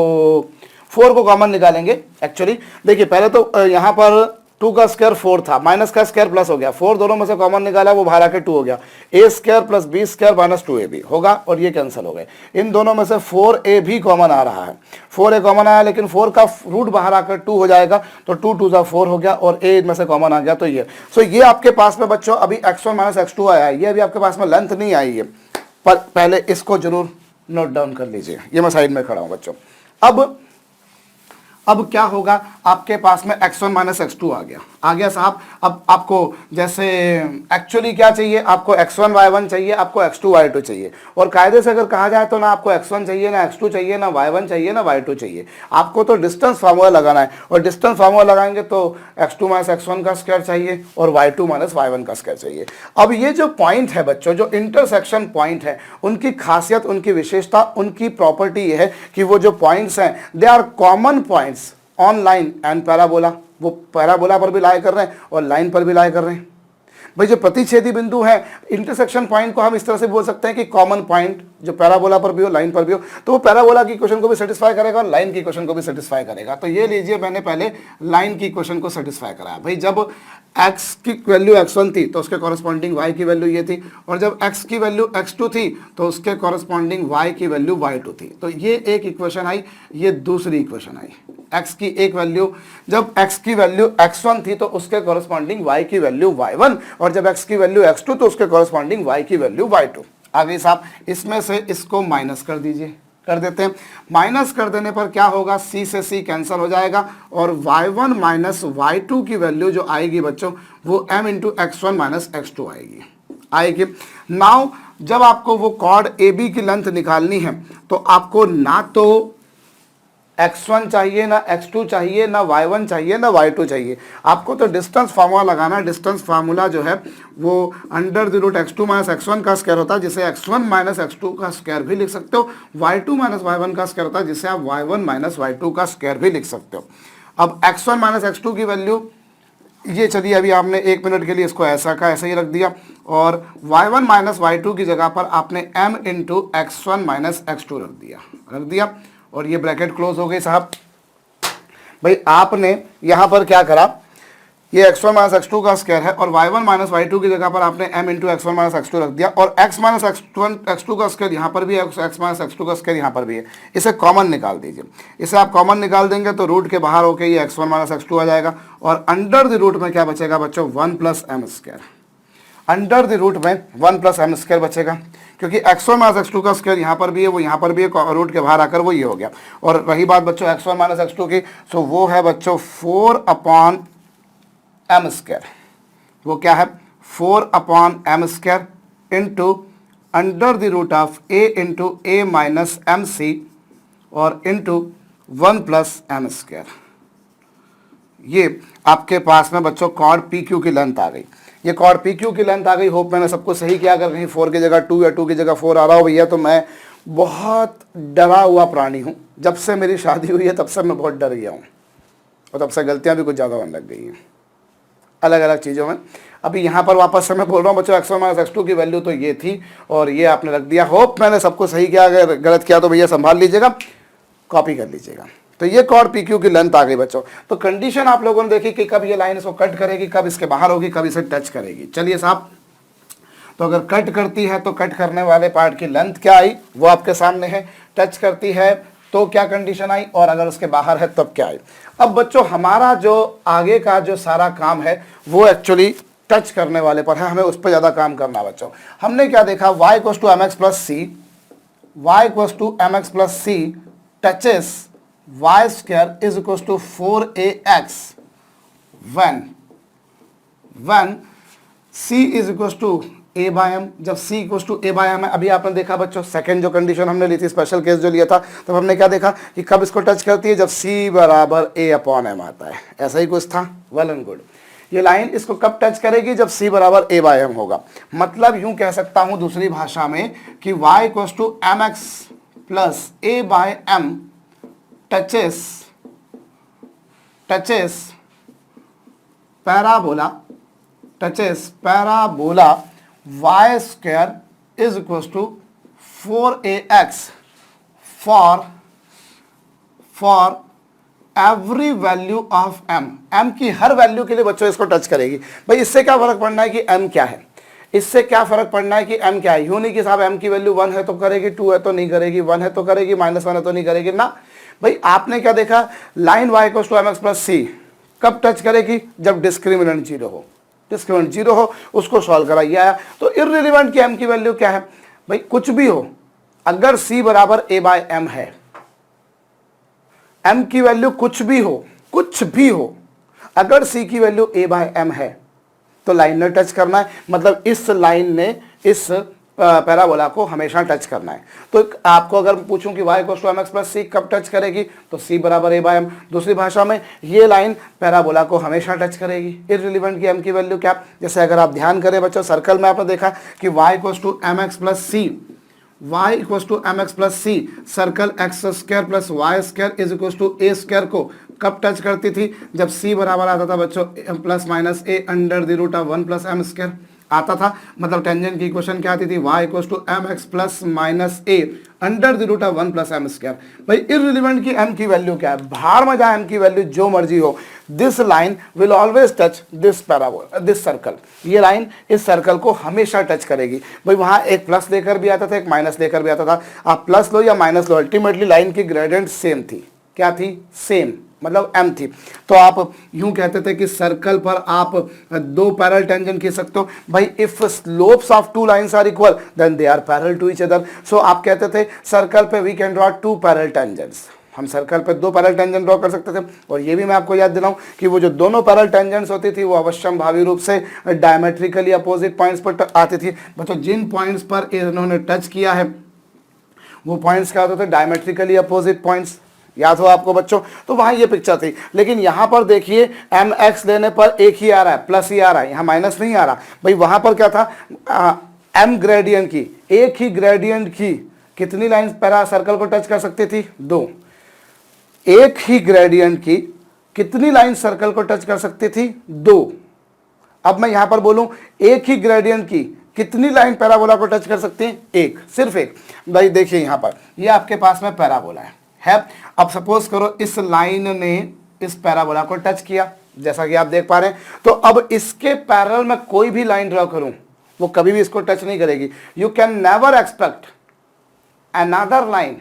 4 को कॉमन निकालेंगे. एक्चुअली देखिए पहले तो यहाँ पर 2 का स्क्वायर 4 था, माइनस का स्क्वायर प्लस हो गया, 4 दोनों में से कॉमन निकाला, वो बाहर आके 2 हो गया, a square plus b square minus 2ab होगा, और ये कैंसिल हो गए. इन दोनों में से 4a भी कॉमन आ रहा है, 4a कॉमन आया, लेकिन 4 का रूट बाहर आकर 2 हो जाएगा, तो 2 2 जा 4 हो गया, और a इनमें से कॉमन आ गया, तो ये. सो ये आपके पास में बच्चों अभी x1 माइनस x2 आया है, ये अभी आपके पास में लेंथ नहीं आई है, पर पहले इसको जरूर नोट डाउन कर लीजिए. ये मैं साइड में खड़ा हूं बच्चों. अब क्या होगा, आपके पास में x1 माइनस x2 आ गया साहब. अब आपको जैसे एक्चुअली क्या चाहिए, आपको x1 y1 चाहिए, आपको x2 y2 चाहिए. और कायदे से अगर कहा जाए तो ना आपको x1 चाहिए, ना x2 चाहिए, ना y1 चाहिए, ना y2 चाहिए. आपको तो डिस्टेंस फार्मूला लगाना है, और डिस्टेंस फार्मूला लगाएंगे तो x2 माइनस x1 का स्क्वायर चाहिए, और y2 माइनस y1 का स्क्वायर चाहिए. अब ये जो पॉइंट है बच्चों, जो इंटरसेक्शन पॉइंट है, उनकी खासियत, उनकी विशेषता, उनकी प्रॉपर्टी ये है कि वो जो पॉइंट्स हैं, they are common points on line and parabola. वो पैराबोला पर भी लाई कर रहे हैं और लाइन पर भी लाई कर रहे हैं. भाई जो प्रतिच्छेदी बिंदु है, इंटरसेक्शन पॉइंट को हम इस तरह से बोल सकते हैं कि कॉमन पॉइंट जो पैराबोला पर भी हो, लाइन पर भी हो, तो वो पैराबोला की इक्वेशन को भी सेटिस्फाई करेगा और लाइन की इक्वेशन को भी सेटिस्फाई करेगा. तो ये लीजिए, मैंने पहले लाइन की इक्वेशन को सेटिस्फाई कराया. भाई जब x की वैल्यू x1 थी तो उसके कॉरस्पॉन्डिंग y की वैल्यू ये थी, और जब x की वैल्यू x2 थी तो उसके कॉरस्पॉन्डिंग y की वैल्यू y2 थी. तो ये एक इक्वेशन आई, ये दूसरी इक्वेशन आई. x की एक वैल्यू, जब x की वैल्यू x1 थी तो उसके कॉरस्पॉन्डिंग y की वैल्यू y1, और जब x की वैल्यू x2 तो उसके कॉरस्पॉन्डिंग y की वैल्यू y2. आगे साहब इसमें से इसको माइनस कर दीजिए, कर देते हैं. माइनस कर देने पर क्या होगा, c से c कैंसिल हो जाएगा, और y1 माइनस y2 की वैल्यू जो आएगी बच्चों, वो m into x1 minus x2 आएगी. नाउ जब आपको वो कॉर्ड AB की लेंथ निकालनी है तो आपको ना तो x1 चाहिए ना x2 चाहिए ना y1 चाहिए ना y2 चाहिए, आपको तो डिस्टेंस फार्मूला लगाना है। डिस्टेंस फार्मूला जो है वो under the root x2 minus x1 का स्क्वायर होता है, जिसे x1 माइनस x2 का स्क्वायर भी लिख सकते हो। y2 माइनस y1 का स्क्वायर होता है, जिसे आप y1 माइनस y2 का स्क्वायर भी लिख सकते हो। अब x1 माइनस x2 की वैल्यू ये, चलिए अभी आपने 1 मिनट के लिए इसको ऐसा का ऐसा ही रख दिया, और y1 माइनस y2 की जगह पर आपने m into x1 minus x2 रख दिया, और ये ब्रैकेट क्लोज हो गई साहब। भाई आपने यहाँ पर क्या करा, ये x1 माइनस x2 का स्क्वायर है, और y1 माइनस y2 की जगह पर आपने m into x1 minus x2 रख दिया, और x माइनस x2 का स्क्वायर यहाँ पर भी है, x माइनस x2 का स्क्वायर यहाँ पर भी है। इसे कॉमन निकाल दीजिए। इसे आप कॉमन निकाल देंगे तो रूट के बाहर होके ये x1 माइनस x2 आ जाएगा, और अंडर द रूट में क्या बचेगा बच्चों, 1 plus M square. Under the root में 1 प्लस एम स्क्वायर बचेगा, क्योंकि x1 माइनस x2 का स्क्वायर यहाँ पर भी है, वो यहाँ पर भी है, रूट के बाहर आकर वो ये हो गया। और रही बात बच्चों x1 माइनस x2 की, तो वो है बच्चों 4 अपॉन एम स्क्वायर। वो क्या है, 4 upon M square into under the root of a into A minus M C और इंटू 1 प्लस एम स्क्वायर। ये आपके पास में बच्चों कॉर्ड पी क्यू की लेंथ आ गई। ये कॉर्ड पी क्यू की लेंथ आ गई। होप मैंने सबको सही किया। अगर कहीं 4 की जगह 2 या 2 की जगह 4 आ रहा हो भैया, तो मैं बहुत डरा हुआ प्राणी हूँ। जब से मेरी शादी हुई है तब से मैं बहुत डर गया हूँ, और तब से गलतियाँ भी कुछ ज़्यादा होने लग गई हैं अलग अलग चीज़ों में। अभी यहाँ पर वापस से मैं बोल रहा हूँ बच्चों, x1 माइनस x2 की वैल्यू तो ये थी, और ये आपने रख दिया। होप मैंने सबको सही किया। अगर गलत किया तो भैया संभाल लीजिएगा, कॉपी कर लीजिएगा। तो ये कॉर्ड पी क्यू की लेंथ आ गई बच्चों। तो कंडीशन आप लोगों ने देखी कि कब ये लाइन इसको कट करेगी, कब इसके बाहर होगी, कब इसे टच करेगी। चलिए साहब, तो अगर कट करती है तो कट करने वाले पार्ट की लेंथ क्या आई वो आपके सामने है। टच करती है तो क्या कंडीशन आई, और अगर उसके बाहर है तब क्या आई। अब बच्चों हमारा जो आगे का जो सारा काम है वो एक्चुअली टच करने वाले पर है, हमें उस पर ज़्यादा काम करना बच्चों। हमने क्या देखा, y equals to M x plus C, y equals to M x plus C touches y square is equals to 4ax when c is equals to a by m। जब c equals to a by m है, अभी आपने देखा बच्चों second जो condition हमने ली थी, special case जो लिया था, तब हमने क्या देखा कि कब इसको टच करती है, जब c बराबर a अपॉन m आता है। ऐसा ही कुछ था। Well and good. ये लाइन इसको कब टच करेगी, जब c बराबर a बाय m होगा। मतलब यूं कह सकता हूं दूसरी भाषा में कि y equals to M x plus a by m touches parabola y square is equals to 4ax for every value of m की हर वैल्यू के लिए बच्चों इसको टच करेगी। भाई इससे क्या फर्क पड़ना है कि m क्या है, इससे क्या फर्क पड़ना है कि m क्या है। यूं नहीं कि साहब m की वैल्यू 1 है तो करेगी, 2 है तो नहीं करेगी, 1 है तो करेगी, -1 है तो नहीं करेगी ना। भाई आपने क्या देखा, line y equals to M x plus C कब टच करेगी, जब डिस्क्रिमिनेंट 0 हो। डिस्क्रिमिनेंट 0 हो उसको सॉल्व कराइए आया। तो इररिलेवेंट की m की वैल्यू क्या है, भाई कुछ भी हो, अगर c बराबर a बाय m है, m की वैल्यू कुछ भी हो, अगर c की वैल्यू a बाय m है तो लाइन ने टच करना है। मतलब इस लाइन ने इस पैराबोला को हमेशा टच करना है। तो आपको अगर पूछूं कि y equals to M x plus C कब टच करेगी, तो c बराबर a बाय m। दूसरी भाषा में ये लाइन पैराबोला को हमेशा टच करेगी। इररिलेवेंट की m की वैल्यू क्या, जैसे अगर आप ध्यान करें बच्चों, सर्कल में आपने देखा कि y equals to M x plus C, y equals to M x plus C, circle X square plus Y square is equals to A square को कब टच करती थी, जब c बराबर आता था बच्चों plus minus a under the root of 1 plus M square आता था। मतलब टेंजेंट की इक्वेशन क्या आती थी, y equals to M x plus minus a under the root of 1 plus M square. भाई इररिलेवेंट की m की वैल्यू क्या है, बाहर में जाए m की वैल्यू जो मर्जी हो, this line will always touch this parabola, this circle. ये लाइन इस सर्कल को हमेशा टच करेगी। भाई वहां एक प्लस लेकर भी आता था, एक माइनस लेकर भी आता था। आप प्लस लो या माइनस लो, अल्टीमेटली लाइन की ग्रेडियंट सेम थी। क्या थी, सेम, मतलब m थी। तो आप यूं कहते थे कि सर्कल पर आप दो पैरेलल टेंजेंट खींच सकते हो। भाई if slopes of two lines are equal then they are parallel to each other. So आप कहते थे सर्कल पे we can draw two parallel tangents, हम सर्कल पे दो पैरेलल टेंजेंट ड्रॉ कर सकते थे। और ये भी मैं आपको याद दिलाऊं कि वो जो दोनों पैरेलल टेंजेंट्स होती थी वो अवश्यम भावी रूप से डायमेट्रिकली अपोजिट पॉइंट्स पर आती थी। बच्चों जिन पॉइंट्स पर इन्होंने टच किया है वो पॉइंट्स क्या होते थे, डायमेट्रिकली अपोजिट पॉइंट्स। याद हो आपको बच्चों, तो वहां ये पिक्चर थी। लेकिन यहां पर देखिए एम एक्स लेने पर एक ही आ रहा है, प्लस ही आ रहा है, यहां माइनस नहीं आ रहा। भाई वहां पर क्या था, एम ग्रेडियंट की, एक ही ग्रेडियंट की कितनी लाइन पैरा सर्कल को टच कर सकती थी? 2। एक ही ग्रेडियंट की कितनी लाइन सर्कल को टच कर सकती थी? 2। अब मैं यहां पर बोलूं एक ही ग्रेडियंट की कितनी लाइन पैराबोला को टच कर सकती है? एक, सिर्फ एक। भाई देखिए यहां पर ये आपके पास में पैराबोला है। अब सपोज करो इस लाइन ने इस पैराबोला को टच किया, जैसा कि आप देख पा रहे हैं। तो अब इसके पैरेलल में कोई भी लाइन ड्रॉ करूं वो कभी भी इसको टच नहीं करेगी। You can never expect another line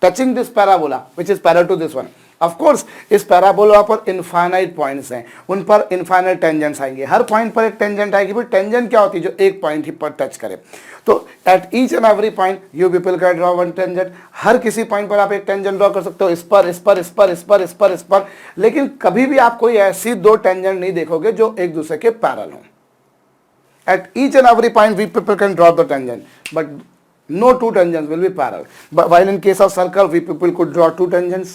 touching this parabola which is parallel to this one. Of course इस पैराबोला पर इनफाइनाइट पॉइंट्स हैं, उन पर इनफाइनाइट टेंजेंट्स आएंगे, हर पॉइंट पर एक टेंजेंट आएगी। फिर टेंजेंट क्या होती है? जो एक पॉइंट ही पर टच करे। तो at each and every point you people can draw one tangent. हर किसी पॉइंट पर आप एक टेंजेंट ड्रॉ कर सकते हो, इस पर, इस पर, इस पर, इस पर, इस पर, इस पर। लेकिन कभी भी आप कोई ऐसी 2 टेंजेंट नहीं देखोगे जो एक दूसरे के पैरेलल हो। At each and every point we people can draw the tangent, but no 2 tangents will be parallel. But while in case of circle we people could draw 2 tangents,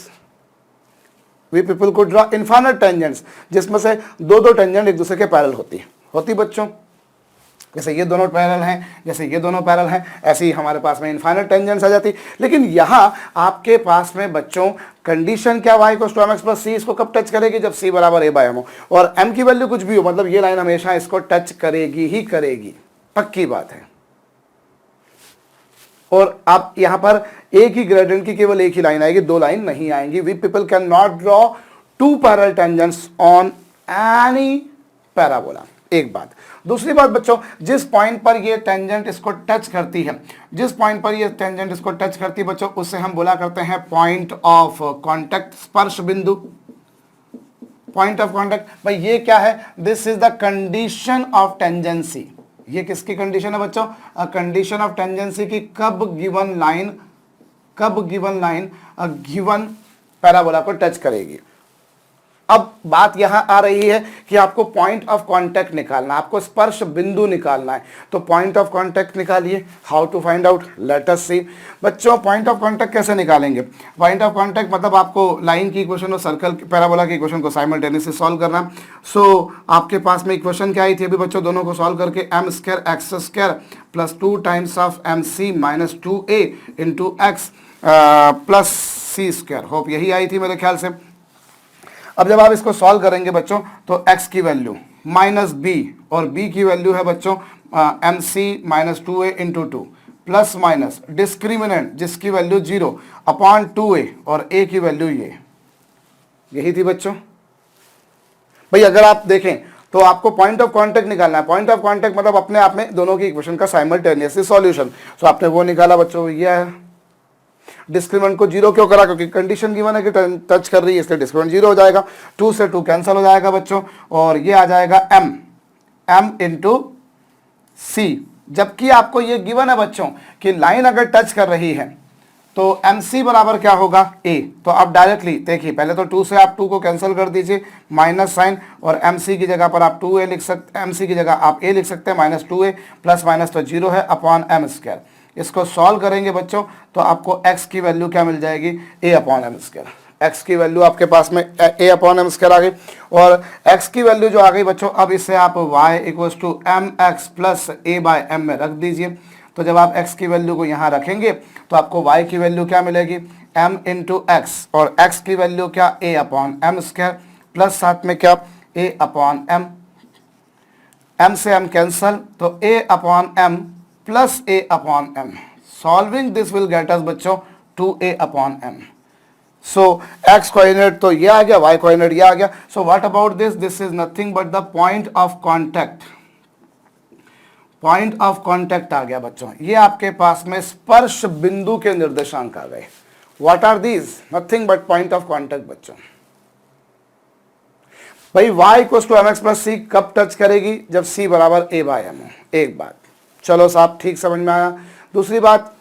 we people could draw infinite tangents, जिसमें से 2 tangent एक दूसरे के parallel होती बच्चों। जैसे ये दोनों पैरेलल हैं, जैसे ये दोनों पैरेलल हैं, ऐसे ही हमारे पास में इनफाइनाइट टेंजेंट्स आ जाती। लेकिन यहाँ आपके पास में बच्चों कंडीशन क्या, y = mx + c इसको कब टच करेगी? जब c = a/m हो और m की वैल्यू कुछ भी हो, मतलब ये लाइन हमेशा इसको टच करेगी ही करेगी, पक्की बात है। और आप यहां पर एक ही ग्रेडियंट की केवल एक ही लाइन आएगी, 2 लाइन नहीं आएंगी। We people can not draw 2 parallel tangents on any parabola. एक बात। दूसरी बात बच्चों, जिस पॉइंट पर ये टेंजेंट इसको टच करती है, जिस पॉइंट पर ये टेंजेंट इसको टच करती है बच्चों, उससे हम बोला करते हैं पॉइंट ऑफ कांटेक्ट, स्पर्श बिंदु, पॉइंट ऑफ कांटेक्ट। भाई ये क्या है? This is the condition of tangency. ये किसकी कंडीशन है बच्चों? कंडीशन ऑफ टेंजेंसी की कब गिवन लाइन गिवन पैराबोला को टच करेगी। अब बात यहां आ रही है कि आपको पॉइंट ऑफ कांटेक्ट निकालना, आपको स्पर्श बिंदु निकालना है। तो पॉइंट ऑफ कांटेक्ट निकालिए। How to find out? Let us see. बच्चों पॉइंट ऑफ कांटेक्ट कैसे निकालेंगे? पॉइंट ऑफ कांटेक्ट मतलब आपको लाइन की इक्वेशन और सर्कल पैराबोला की इक्वेशन को साइमल्टेनियसली सॉल्व करना। सो आपके पास में इक्वेशन क्या आई थी अभी बच्चों? दोनों को सॉल्व करके m² x² + 2 times of mc - 2a × x + c²। Hope यही आई थी मेरे ख्याल से। अब जब आप इसको सॉल्व करेंगे बच्चों तो x की वैल्यू -b और b की वैल्यू है बच्चों mc - 2a × 2 plus minus discriminant जिसकी वैल्यू 0/2a और a की वैल्यू यही थी बच्चों। भाई अगर आप देखें तो आपको पॉइंट ऑफ कांटेक्ट निकालना है। पॉइंट ऑफ कांटेक्ट मतलब अपने आप में दोनों की इक्वेशन का साइमल्टेनियसली सॉल्यूशन। सो आपने वो निकाला बच्चों, ये है। डिस्क्रिमिनेंट को 0 क्यों करा? क्योंकि कंडीशन गिवन है कि टच कर रही है, इसलिए डिस्क्रिमिनेंट 0 हो जाएगा। 2 से 2 कैंसिल हो जाएगा बच्चों और ये आ जाएगा m × c। जबकि आपको ये गिवन है बच्चों कि लाइन अगर टच कर रही है तो mc बराबर क्या होगा? a। तो आप डायरेक्टली देखिए, पहले तो 2 से आप 2 को कैंसिल कर दीजिए, माइनस साइन, और mc की जगह पर आप 2a लिख सकते, mc की जगह आप a लिख सकते हैं, -2a प्लस माइनस तो 0 है /m²। इसको सॉल्व करेंगे बच्चों तो आपको x की वैल्यू क्या मिल जाएगी? a/m²। x की वैल्यू आपके पास में a/m² आ गई। और x की वैल्यू जो आ गई बच्चों, अब इसे आप y = mx + a/m में रख दीजिए। तो जब आप x की वैल्यू को यहाँ रखेंगे तो आपको y की वैल्यू क्या मिलेगी? m × x, और x की वैल्यू क्या? a/m² प्लस साथ में क्या? a/m। m से m कैंसल तो a/m plus a/m। Solving this will get us बच्चों 2a/m। सो x कोऑर्डिनेट तो ये आ गया, y कोऑर्डिनेट ये आ गया। So what about this? This is nothing but the point of contact. Point of contact आ गया बच्चों। ये आपके पास में स्पर्श बिंदु के निर्देशांक आ गए। What are these? Nothing but point of contact बच्चों। भाई y = mx + c कब टच करेगी? जब c = a/m हो। एक बात, चलो साहब ठीक समझ में आया। दूसरी बात,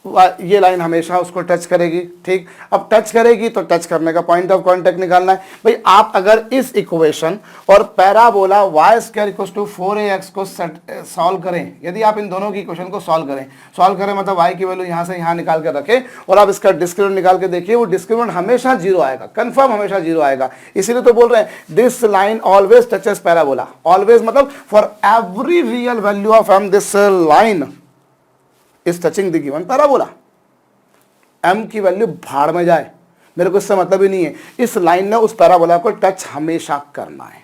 ये लाइन हमेशा उसको टच करेगी। ठीक, अब टच करेगी तो टच करने का पॉइंट ऑफ कांटेक्ट निकालना है। भाई आप अगर इस इक्वेशन और parabola y square equal to 4ax को सॉल्व करें, यदि आप इन दोनों की इक्वेशन को सॉल्व करें मतलब y की वैल्यू यहाँ से यहाँ निकाल कर रखें और आप इसका डिस्क्रिमिनेंट निकाल के देखिए, वो डिस्क्रिमिनेंट हमेशा जीरो आएगा, कंफर्म हमेशा जीरो आएगा। इसीलिए तो बोल रहे हैं this line always touches parabola. Always मतलब for every real value of m this line is touching the given parabola. m की वैल्यू भाड़ में जाए, मेरे को इससे मतलब ही नहीं है, इस लाइन ने उस पैराबोला को टच हमेशा करना है,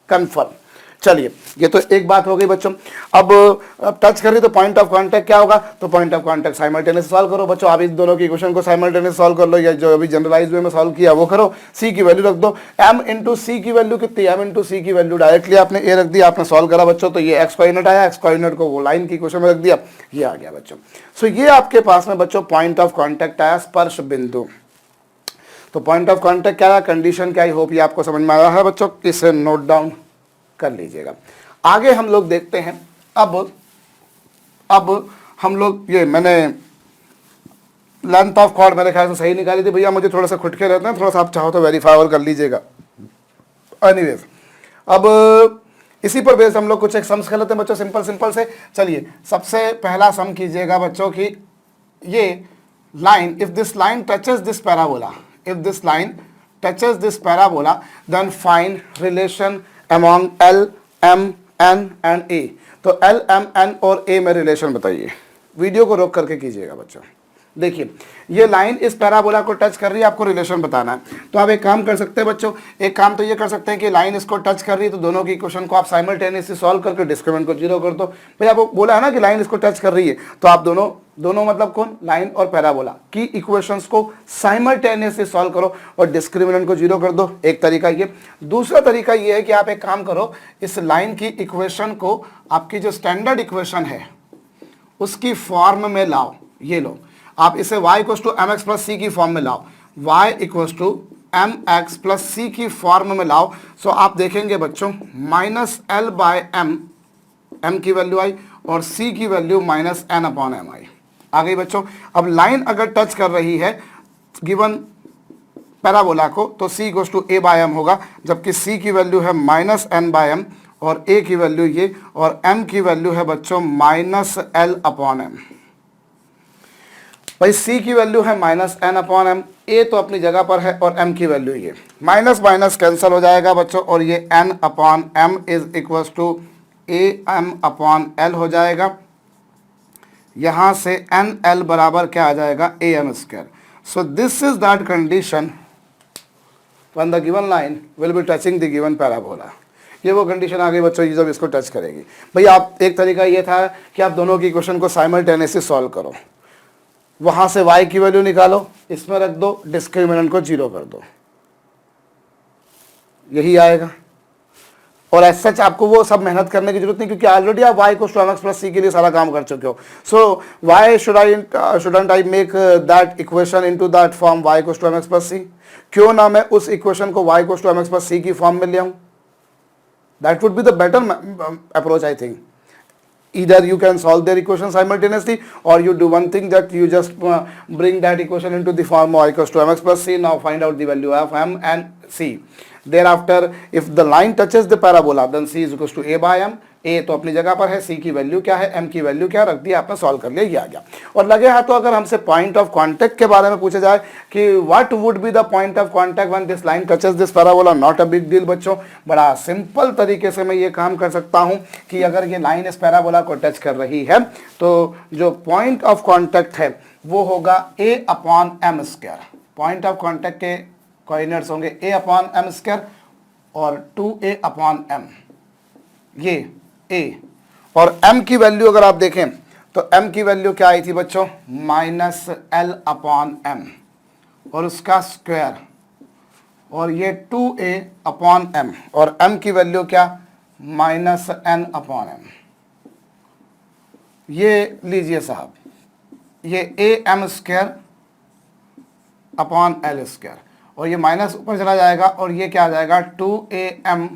कंफर्म। चलिए, ये तो एक बात हो गई बच्चों। अब टच करिए तो पॉइंट ऑफ कांटेक्ट क्या होगा, तो point of contact simultaneous solve करो बच्चों। आप इन दोनों की इक्वेशन को साइमल्टेनियस सॉल्व कर लो, या जो अभी जनरलाइज वे में सॉल्व किया वो करो। c की वैल्यू रख दो, m इंटू सी की वैल्यू कितनी, m इंटू सी की वैल्यू डायरेक्टली आपने a रख दिया, आपने सॉल्व करा बच्चों, तो ये x कोऑर्डिनेट आया, x कोऑर्डिनेट को वो लाइन की इक्वेशन में रख दिया, ये आ गया बच्चों। सो ये आपके पास में बच्चों पॉइंट ऑफ कांटेक्ट आया, स्पर्श बिंदु। तो पॉइंट ऑफ कांटेक्ट क्या है, कंडीशन क्या, आई होप ये आपको समझ में आ रहा है बच्चों, इसे नोट डाउन कर लीजिएगा। आगे हम लोग देखते हैं, अब हम लोग, ये मैंने लेंथ ऑफ कॉर्ड मेरे ख्याल से सही निकाली थी भैया, मुझे थोड़ा सा खुटके रहते हैं, थोड़ा सा आप चाहो तो वेरीफाई और कर लीजिएगा। एनीवेज, अब इसी पर बेस हम लोग कुछ एक सम्स कर लेते हैं बच्चों, सिंपल से। चलिए, सबसे पहला सम कीजिएगा बच्चों की ये line, if this line touches this parabola, if this line touches this parabola, then find relation among L, M, N and A। तो L, M, N और A में रिलेशन बताइए। वीडियो को रोक करके कीजिएगा बच्चों। देखिए, ये लाइन इस पैराबोला को टच कर रही है, आपको रिलेशन बताना है। तो आप एक काम कर सकते हैं बच्चों, एक काम तो ये कर सकते हैं कि लाइन इसको टच कर रही है, तो दोनों की इक्वेशन को आप साइमल्टेनियसली सॉल्व करके डिस्क्रिमिनेंट को जीरो कर दो। भाई आपको बोला है ना कि लाइन इसको टच कर रही है, तो आप दोनों मतलब कौन, लाइन और पैराबोला की इक्वेशंस को साइमल्टेनियसली सॉल्व करो और डिस्क्रिमिनेंट को जीरो कर दो। एक तरीका ये। दूसरा तरीका ये है कि आप एक काम करो, इस लाइन की इक्वेशन को आपकी जो स्टैंडर्ड इक्वेशन है उसकी फॉर्म में लाओ। ये लो, आप इसे y equal to M x plus सी की फॉर्म में लाओ, y equal to M x plus सी की फॉर्म में लाओ। सो आप देखेंगे बच्चों minus L by m, m की वैल्यू आई और c की value minus N upon m आई। आ गई बच्चों। अब लाइन अगर टच कर रही है गिवन पैराबोला को, तो c equal to A by M होगा, जबकि c की वैल्यू है माइनस एन बाय एम और a की वैल्यू ये, और m की वैल्यू है बच्चों माइनस एल अपॉन एम। भाई c की वैल्यू है minus N upon M, a तो अपनी जगह पर है और m की वैल्यू ये, माइनस माइनस कैंसिल हो जाएगा बच्चों, और ये n upon m is equal to A M upon L हो जाएगा। यहाँ से एन एल बराबर क्या आ जाएगा, A M square. So this is that condition when the given line will be touching the given parabola. ये वो कंडीशन आ गई बच्चों जब इसको टच करेगी। भाई आप, एक तरीका ये था कि आप दोनों की इक्वेशन को साइमल्टेनियसली सॉल्व करो, वहां से y की वैल्यू निकालो, इसमें रख दो, डिस्क्रिमिनेंट को जीरो कर दो, यही आएगा। और एज सच आपको वो सब मेहनत करने की जरूरत नहीं, क्योंकि ऑलरेडी आप y को एम एक्स प्लस सी के लिए सारा काम कर चुके हो। So why shouldn't I make that equation into that form y को एम एक्स प्लस सी, क्यों ना मैं उस इक्वेशन को y को एम एक्स प्लस सी की फॉर्म में ले आऊं। That would be the better approach I think. Either you can solve their equation simultaneously, or you do one thing that you just bring that equation into the form y equals to mx plus c. Now find out the value of m and c. Thereafter, if the line touches the parabola, then c is equals to a by m. a तो अपनी जगह पर है, c की value क्या है, m की value क्या रख दिया आपने, सॉल्व कर लिया, ये आ गया। और लगे हाथ तो अगर हमसे पॉइंट ऑफ कांटेक्ट के बारे में पूछा जाए कि what would be the point of contact when this line touches this parabola, not a big deal बच्चों। बड़ा सिंपल तरीके से मैं ये काम कर सकता हूं कि अगर ये लाइन इस पैराबोला को टच कर रही है तो जो पॉइंट ऑफ कांटेक्ट है वो होगा a upon M square. Point of contact के कोऑर्डिनेट्स होंगे a अपॉन एम स्क्वायर और 2a अपॉन m, ये a। और m की वैल्यू अगर आप देखें तो m की वैल्यू क्या आई थी बच्चों, माइनस एल अपॉन एम और उसका स्क्वायर, और ये 2a अपॉन m, और m की वैल्यू क्या, माइनस n अपॉन m। ये लीजिए साहब, ये a m square upon L square, और ये माइनस ऊपर चला जाएगा और ये क्या आ जाएगा, 2am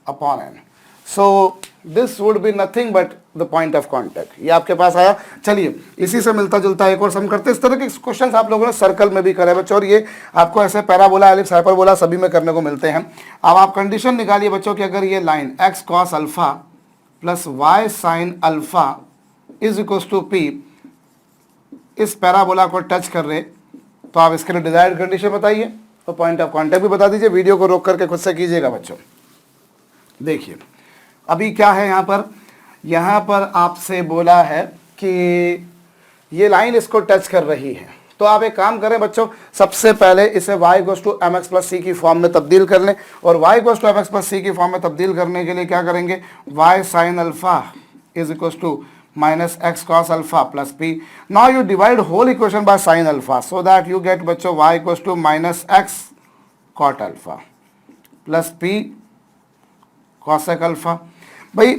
upon n। So this would be nothing but the point of contact. ये आपके पास आया। चलिए इसी से मिलता जुलता एक और सम करते हैं। इस तरह के क्वेश्चंस आप लोगों ने सर्कल में भी करे बच्चों, और ये आपको ऐसे पैराबोला, एलिप्स, हाइपरबोला सभी में करने को मिलते हैं। अब आप कंडीशन निकालिए बच्चों कि अगर ये line x cos alpha plus y sin alpha is equal to p इस पैराबोला को टच कर रहे, तो आप इसके लिए डिजायर्ड कंडीशन बताइए और पॉइंट ऑफ कांटेक्ट भी बता दीजिए। वीडियो को रोक करके खुद से कीजिएगा बच्चों। देखिए अभी क्या है यहाँ पर आपसे बोला है कि ये लाइन इसको टच कर रही है, तो आप एक काम करें बच्चों, सबसे पहले इसे y goes to mx plus सी की फॉर्म में तब्दील कर लें, और y goes to mx plus सी की फॉर्म में तब्दील करने के लिए क्या करेंगे, y sin alpha is equal to minus x cos alpha plus p. Now you divide whole equation by sin alpha so that you get बच्चों y equals to minus x cot alpha plus p cosec alpha. भाई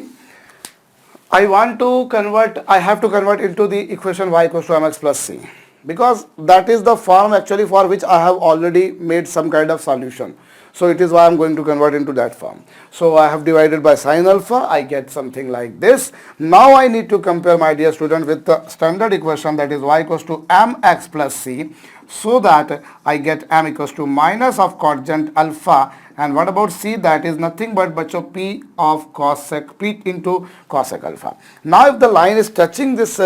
I want to convert, I have to convert into the equation y equals to mx plus c, because that is the form actually for which I have already made some kind of solution. So it is why I am going to convert into that form. So I have divided by sin alpha, I get something like this. Now I need to compare, my dear student, with the standard equation, that is y equals to mx plus c, so that I get m equals to minus of cotangent alpha, and what about c, that is nothing but bachcho p of cosec, p into cosec alpha. Now if the line is touching this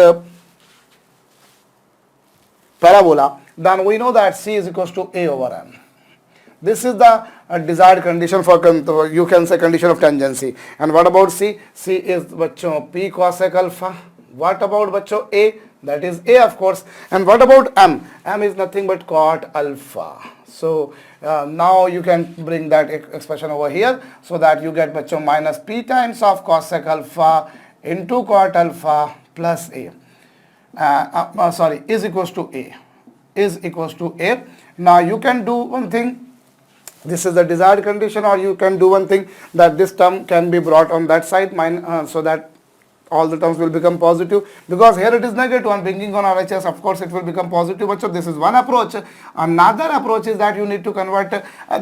parabola, then we know that c is equals to a over m. This is the desired condition for, you can say, condition of tangency. And what about c? C is bachcho p cosec alpha. What about bachcho a? That is a, of course. And what about m? M is nothing but cot alpha. So now you can bring that expression over here, so that you get bachcho minus p times of cosec alpha into cot alpha plus a. Is equals to a. Is equals to a. Now you can do one thing. This is the desired condition, or you can do one thing, that this term can be brought on that side, so that all the terms will become positive, because here it is negative, and bringing on RHS, of course it will become positive. So this is one approach. Another approach is that you need to convert,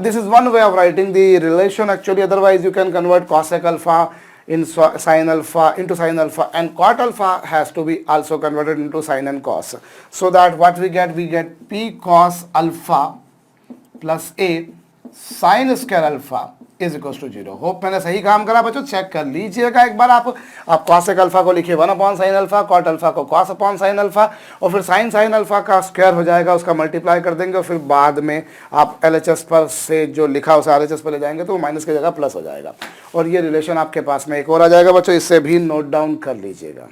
this is one way of writing the relation actually, otherwise you can convert cosec alpha in sin alpha into sin alpha, and cot alpha has to be also converted into sin and cos, so that what we get p cos alpha plus a sin square alpha is equal to 0। Hope मैंने सही काम करा बच्चों, check कर लीजिएगा एक बार। आप cosec alpha को लिखिए 1 upon sine alpha, cot alpha को कॉस अपॉन साइन अल्फा, और फिर साइन अल्फा का स्क्वायर हो जाएगा, उसका मल्टीप्लाई कर देंगे, और फिर बाद में आप एलएचएस पर से जो लिखा उसे आरएचएस पर ले जाएंगे, तो वो माइनस की जगह प्लस हो जाएगा, और ये रिलेशन आपके पास में एक और आ जाएगा बच्चों, इससे भी नोट डाउन कर लीजिएगा।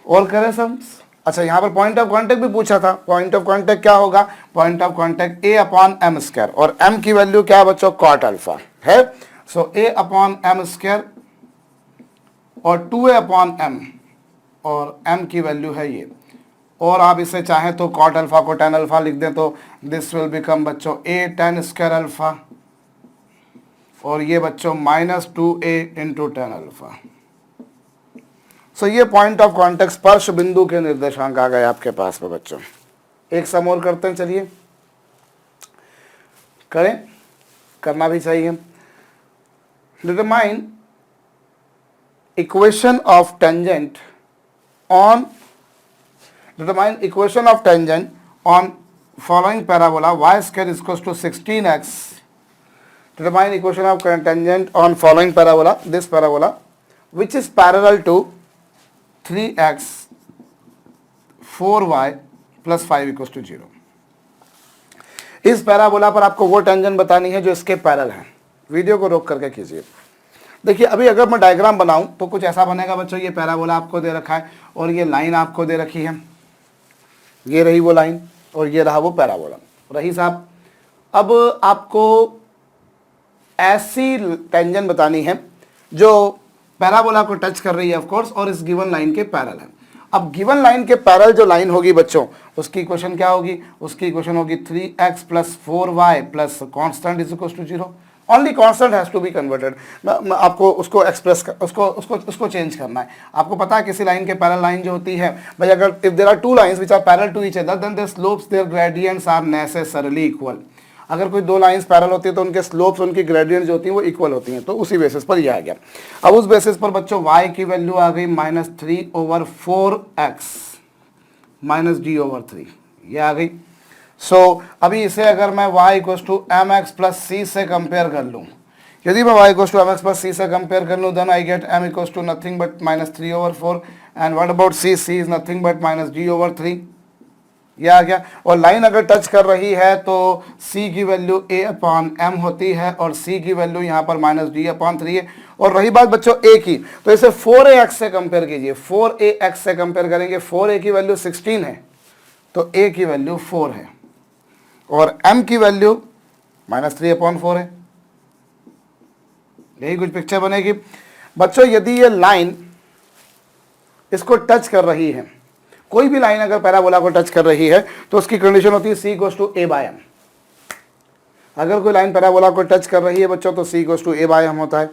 और करें सब। अच्छा, यहाँ पर पॉइंट ऑफ कांटेक्ट भी पूछा था। पॉइंट ऑफ कांटेक्ट क्या होगा, point of contact a upon M square, और m की वैल्यू क्या है बच्चों, कॉट अल्फा है। सो a अपॉन एम स्क्वायर और 2a अपॉन m, और m की वैल्यू है ये, और आप इसे चाहें तो कॉट अल्फा को tan अल्फा लिख दें, तो दिस विल बिकम बच्चों a tan स्क्वायर अल्फा, और ये बच्चों minus 2a into tan alpha. सो ये पॉइंट ऑफ कांटेक्ट स्पर्श बिंदु के निर्देशांक आ गए आपके पास में बच्चों। एक सम और करते हैं, चलिए करें, करना भी चाहिए। Determine equation of tangent on, determine equation of tangent on following parabola y square is equals to 16x. Determine equation of tangent on following parabola, this parabola, which is parallel to 3x 4y plus 5 equal to 0। इस parabola पर आपको वो tangent बतानी है जो इसके parallel है। Video को रोक करके कीजिए। देखिए अभी अगर मैं डायग्राम बनाऊं तो कुछ ऐसा बनेगा बच्चों, ये पैराबोला आपको दे रखा है, और ये लाइन आपको दे रखी है, ये रही वो लाइन, और ये रहा वो पैराबोला। रही साहब, अब आपको ऐसी टेंजेंट बतानी है जो पैराबोला को टच कर रही है ऑफ कोर्स, और इस गिवन लाइन के पैरेलल है। अब गिवन लाइन के पैरेलल जो लाइन होगी बच्चों, उसकी इक्वेशन क्या होगी, उसकी इक्वेशन होगी 3x plus 4y plus constant is equal to 0। Only constant has to be converted. आपको उसको एक्सप्रेस उसको चेंज करना है। आपको पता है किसी लाइन के पैरेलल लाइन जो होती है भाई, अगर if there are two lines which are parallel to each other, then their slopes, their gradients are necessarily equal. अगर कोई दो लाइंस पैरेलल होती है तो उनके स्लोप्स, उनकी ग्रेडियंट जो होती हैं वो इक्वल होती हैं, तो उसी बेसिस पर ये आ गया। अब उस बेसिस पर बच्चों y की वैल्यू आ गई -3/4x माइनस डी ओवर 3, ये आ गई। सो अभी इसे अगर मैं y = mx + c से कंपेयर कर लूँ, यदि मैं y = mx + c से कंपेयर कर लूँ, then I get m = nothing but -3/4 and what about c? c is nothing but -d/3, ये आ गया। और लाइन अगर टच कर रही है तो c की वैल्यू a/m होती है और c की वैल्यू यहाँ पर -d/3 है। और रही बात बच्चों a की, तो इसे 4ax से कंपेयर कीजिए, 4ax से कंपेयर करेंगे, 4a की वैल्यू 16 है तो a की वैल्यू 4 है और m की वैल्यू -3/4 है। यही कुछ पिक्चर बनेगी बच्चों। यदि ये लाइन इसको टच कर रही है, कोई भी लाइन अगर पैराबोला को टच कर रही है तो उसकी कंडीशन होती है c = a/m। अगर कोई लाइन पैराबोला को टच कर रही है बच्चों तो c = a/m होता है।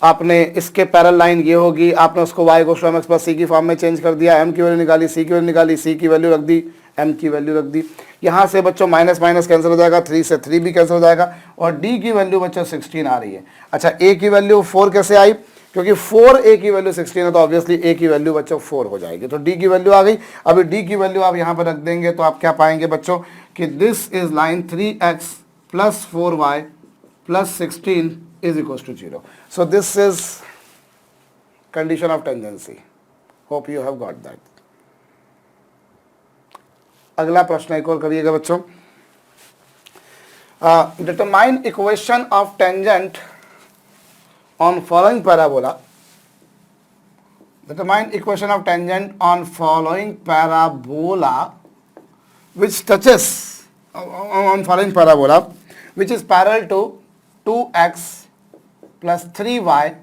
आपने इसके पैरेलल लाइन ये होगी, आपने उसको y = mx + c की फॉर्म में चेंज कर दिया, m की वैल्यू निकाली, c की वैल्यू निकाली, c की वैल्यू रख दी, m की वैल्यू रख दी। यहाँ से बच्चों माइनस माइनस कैंसिल हो जाएगा, 3 से 3 भी कैंसिल हो जाएगा और d की वैल्यू बच्चों 16 आ रही है। अच्छा, a की वैल्यू 4 कैसे आई? क्योंकि 4a की वैल्यू 16 है तो ऑब्वियसली a की वैल्यू बच्चों 4 हो जाएगी, तो d की वैल्यू आ गई। अभी d की वैल्यू आप यहाँ पर रख देंगे तो आप क्या पाएंगे बच्चों कि this is line 3x + 4y + 16 = 0। So this is condition of tangency. Hope you have got that. अगला प्रश्न एक और करिएगा बच्चों। Determine equation of tangent on following parabola. Determine equation of tangent on following parabola which touches on following parabola which is parallel to 2x + 3y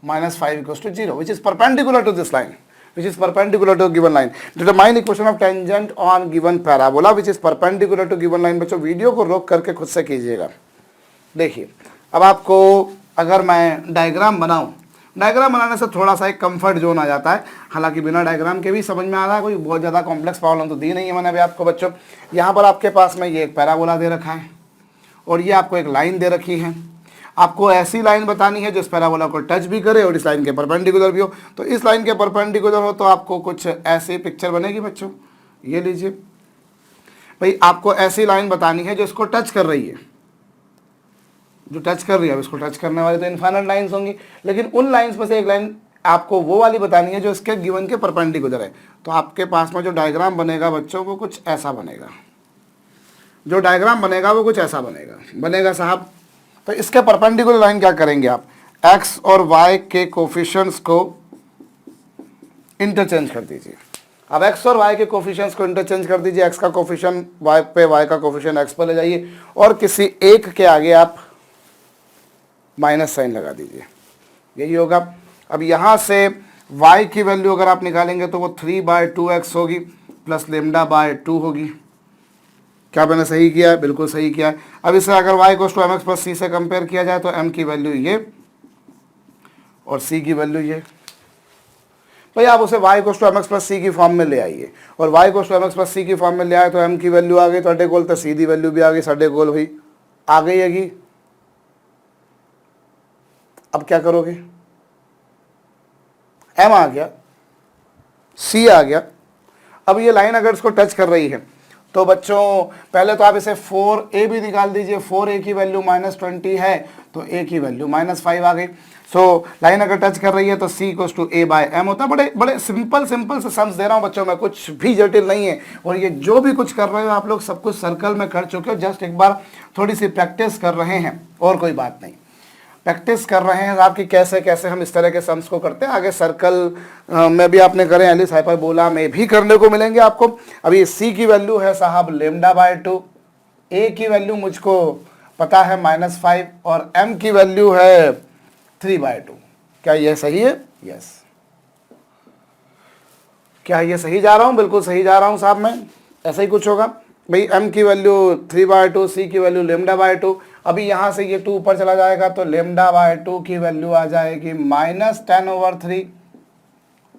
-5 = 0, which is perpendicular to this line, which is perpendicular to given line. Determine equation of tangent on given parabola which is perpendicular to given line। बच्चों video को रोक करके खुद से कीजिएगा। देखिए, अब आपको अगर मैं डायग्राम बनाऊं, डायग्राम बनाने से थोड़ा सा एक कंफर्ट जोन आ जाता है, हालांकि बिना डायग्राम के भी समझ में आ रहा है, कोई बहुत ज़्यादा कॉम्प्लेक्स प्रॉब्लम तो दी नहीं है मैंने अभी आपको बच्चों। यहाँ पर आपके पास में ये एक पैराबोला दे रखा है और ये आपको एक लाइन दे रखी है। आपको ऐसी लाइन बतानी है जो इस पैराबोला को टच भी करे और इस लाइन के परपेंडिकुलर भी हो। तो इस लाइन के परपेंडिकुलर हो तो आपको कुछ ऐसी पिक्चर बनेगी बच्चों, ये लीजिए भाई, आपको ऐसी लाइन बतानी है जो इसको टच कर रही है, जो टच कर रही है। अब इसको टच करने वाली तो इनफाइनाइट लाइंस होंगी, लेकिन उन लाइंस में से एक लाइन आपको वो वाली बतानी है जो इसके गिवन के परपेंडिकुलर है। तो आपके पास में जो डायग्राम बनेगा बच्चों वो कुछ ऐसा बनेगा, जो डायग्राम बनेगा वो कुछ ऐसा बनेगा साहब। तो इसके परपेंडिकुलर लाइन क्या करेंगे आप, x और y के कोफिशिएंट्स को इंटरचेंज कर दीजिए। अब x और y के कोफिशिएंट्स को इंटरचेंज कर दीजिए, x का कोफिशिएंट y पे, y का कोफिशिएंट x पर ले जाइए और किसी एक के आगे आप माइनस साइन लगा दीजिए, यही होगा। अब यहाँ से y की वैल्यू अगर आप निकालेंगे तो वो 3/2x होगी प्लस λ/2 होगी। क्या मैंने सही किया है? बिल्कुल सही किया है। अब इसे अगर y = mx + c से कंपेयर किया जाए तो m की वैल्यू ये और c की वैल्यू ये। भाई आप उसे y = mx + c की फॉर्म में ले आइए और y = mx + c की फॉर्म में ले आए तो m की वैल्यू आ गई ਤੁਹਾਡੇ ਕੋਲ तो c ਦੀ वैल्यू भी आ गई ਸਾਡੇ ਕੋਲ भाई आ गई हैगी। अब क्या करोगे, m आ गया, c आ गया। अब ये लाइन अगर इसको टच कर रही है तो बच्चों पहले तो आप इसे 4a भी निकाल दीजिए, 4a की वैल्यू -20 है तो a की वैल्यू -5 आ गई। सो लाइन अगर टच कर रही है तो c = a/m होता है। बड़े बड़े सिंपल से सम्स दे रहा हूँ बच्चों मैं, कुछ भी जटिल नहीं है। और ये जो भी कुछ कर रहे हो आप लोग सब कुछ सर्कल में कर चुके हो, जस्ट एक बार थोड़ी सी प्रैक्टिस कर रहे हैं और कोई बात नहीं, प्रैक्टिस कर रहे हैं आपकी कैसे कैसे हम इस तरह के सम्स को करते हैं। आगे सर्कल में भी आपने करे, एलिस हाइपरबोला में भी करने को मिलेंगे आपको। अभी c की वैल्यू है साहब λ/2, a की वैल्यू मुझको पता है -5 और m की वैल्यू है 3/2। क्या यह सही है? यस। क्या ये सही जा रहा हूँ? बिल्कुल सही जा रहा हूँ साहब मैं, ऐसा ही कुछ होगा भाई। m की वैल्यू 3/2, c की वैल्यू λ/2। अभी यहाँ से ये 2 ऊपर चला जाएगा तो λ/2 की वैल्यू आ जाएगी -10/3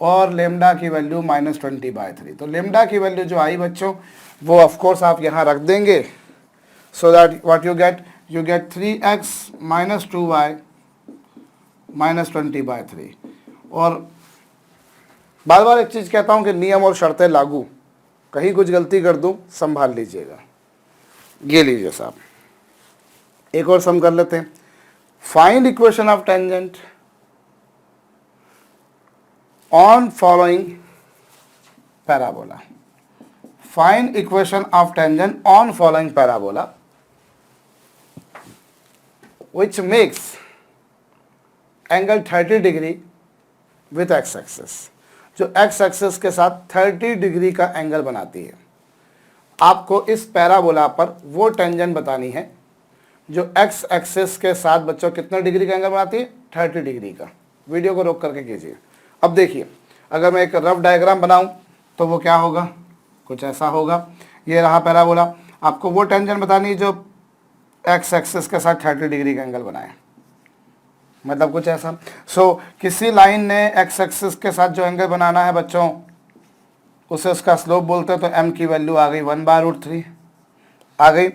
और λ की वैल्यू -20/3। तो λ की वैल्यू जो आई बच्चों वो ऑफ कोर्स आप यहाँ रख देंगे so that what you get 3x minus 2y minus 20/3। और बार बार एक चीज़ कहता हूँ कि नियम और शर्तें लागू, कहीं कुछ गलती कर दूँ संभाल लीजिएगा। ये लीजिए साहब, एक और सम कर लेते हैं। Find equation of tangent on following parabola. Find equation of tangent on following parabola which makes angle 30 degree with x axis, जो x एक्सिस के साथ 30 डिग्री का एंगल बनाती है। आपको इस पैराबोला पर वो टेंजेंट बतानी है जो x एक्सिस के साथ बच्चों कितना डिग्री का एंगल बनाती है, 30 डिग्री का। वीडियो को रोक करके कीजिए। अब देखिए, अगर मैं एक रफ डायग्राम बनाऊं तो वो क्या होगा, कुछ ऐसा होगा। ये रहा पैराबोला, आपको वो टेंजेंट बतानी है जो x एक्सिस के साथ 30 डिग्री का एंगल बनाए, मतलब कुछ ऐसा। किसी लाइन ने x एक्सिस के साथ जो एंगल बनाना है बच्चों, उसे उसका स्लोप बोलते हैं। तो m की वैल्यू आ गई 1/√3 आ गई।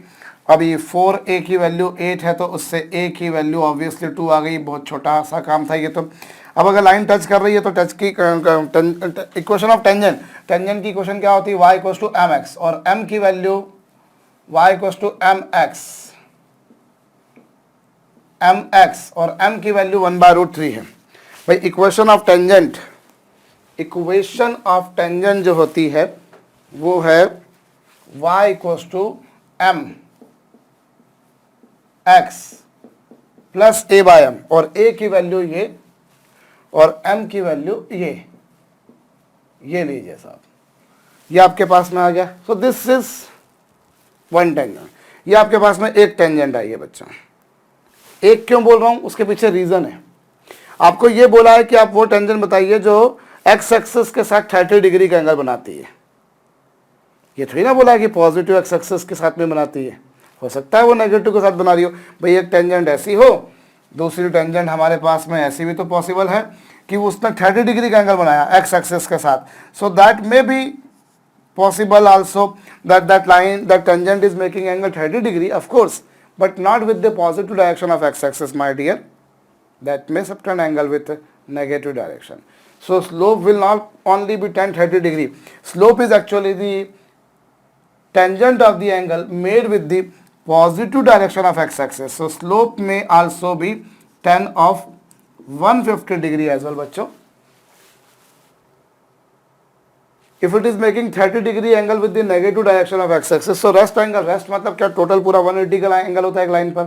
अब ये 4a की वैल्यू 8 है, तो उससे a की वैल्यू ऑब्वियसली 2 आ गई। बहुत छोटा सा काम था ये तो। अब अगर लाइन टच कर रही है तो टच की इक्वेशन ऑफ टेंजेंट, टेंजेंट की इक्वेशन क्या होती है, y इक्वल्स टू mx, और m की value y equals to mx और m की वैल्यू 1/√3 है। भाई इक्वेशन ऑफ टेंजेंट जो होती है वो है y equals to m x plus a/m, और a की वैल्यू ये और m की वैल्यू ये लीजिए साहब, ये आपके पास में आ गया। सो दिस इज वन टेंजेंट। ये आपके पास में एक टेंजेंट आई है बच्चों। एक क्यों बोल रहा हूं, उसके पीछे रीजन है। आपको ये बोला है कि आप वो टेंजेंट बताइए जो x एक्सिस के साथ 30 डिग्री का एंगल बनाती है। ये थोड़ी ना बोला है कि पॉजिटिव x एक्सिस के साथ में बनाती है, हो सकता है वो नेगेटिव के साथ बना रही हो। भाई एक टेंजेंट ऐसी हो, दूसरी टेंजेंट हमारे पास में ऐसी भी तो पॉसिबल है कि उसने 30 डिग्री का एंगल बनाया x एक्सिस के साथ। So that may be possible also that tangent is making angle 30 degree, of course, but not with the positive direction of x axis, my dear. That may subtend angle with negative direction. So slope will not only be 10-30 degree. Slope is actually the tangent of the angle made with the positive direction of x axis. So slope may also be tan of 150 degree as well बच्चों। If it is making 30 degree angle with the negative direction of x axis, so rest angle, rest मतलब क्या, total पूरा 180 का angle होता है एक line पर।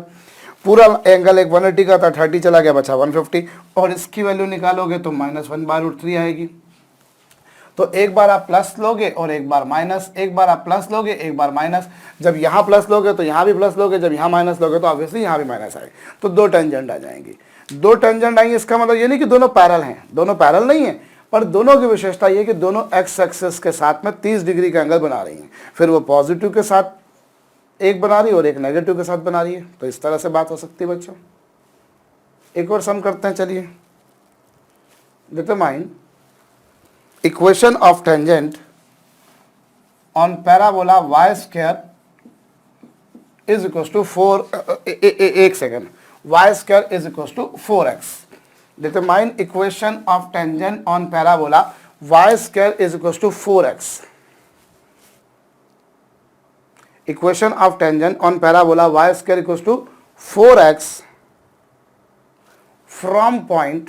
पूरा एंगल एक 180 का था, 30 चला गया, बचा 150, और इसकी वैल्यू निकालोगे तो -1/√3 आएगी। तो एक बार आप प्लस लोगे और एक बार माइनस, एक बार आप प्लस लोगे एक बार माइनस। जब यहाँ प्लस लोगे तो यहाँ भी प्लस लोगे, जब यहाँ माइनस लोगे तो ऑब्वियसली यहाँ भी माइनस आएगी। तो दो टेंजेंट आ जाएंगी, दो टेंजेंट आएंगे। इसका मतलब ये नहीं कि दोनों पैरेलल हैं, दोनों पैरेलल नहीं है, पर दोनों की विशेषता ये कि दोनों x एक्सिस के साथ में 30 डिग्री का एंगल बना रही हैं। फिर वो पॉजिटिव के साथ एक बना रही है और एक नेगेटिव के साथ बना रही है। तो इस तरह से बात हो सकती है बच्चों। एक और सम करते हैं, चलिए। Determine equation of tangent on parabola y square is equal to 4x। Determine equation of tangent on parabola y square is equals to 4x. Equation of tangent on parabola y square equals to 4x from point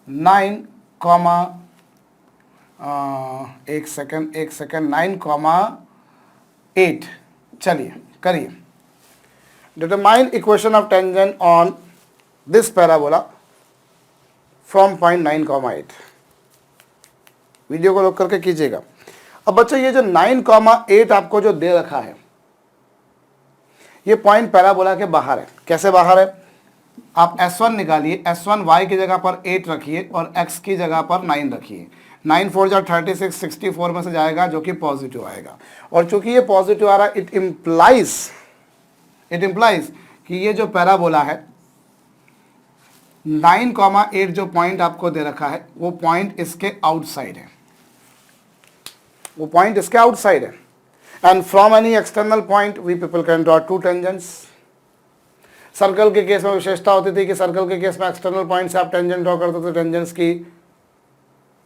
9, एक second 9,8। चलिए करिए। Determine equation of tangent on this parabola from point 9,8। Video को रोक करके कीजिएगा। अब बच्चों ये जो 9,8 आपको जो दे रखा है, ये पॉइंट पैराबोला के बाहर है। कैसे बाहर है, आप S1 निकालिए, S1 y की जगह पर 8 रखिए और x की जगह पर 9 रखिए। 9 4 जा 36, 64 में से जाएगा जो कि पॉजिटिव आएगा। और चूंकि ये पॉजिटिव आ रहा है, इट इम्प्लाइज कि ये जो पैराबोला है 9,8 जो पॉइंट आपको दे रखा है वो पॉइंट इसके आउटसाइड है, वो पॉइंट इसके आउटसाइड है। And from any external point we people can draw two tangents. Circle के केस में विशेषता होती थी कि सर्कल के केस में एक्सटर्नल पॉइंट से आप टेंजेंट ड्रॉ करते थे, टेंजेंट्स की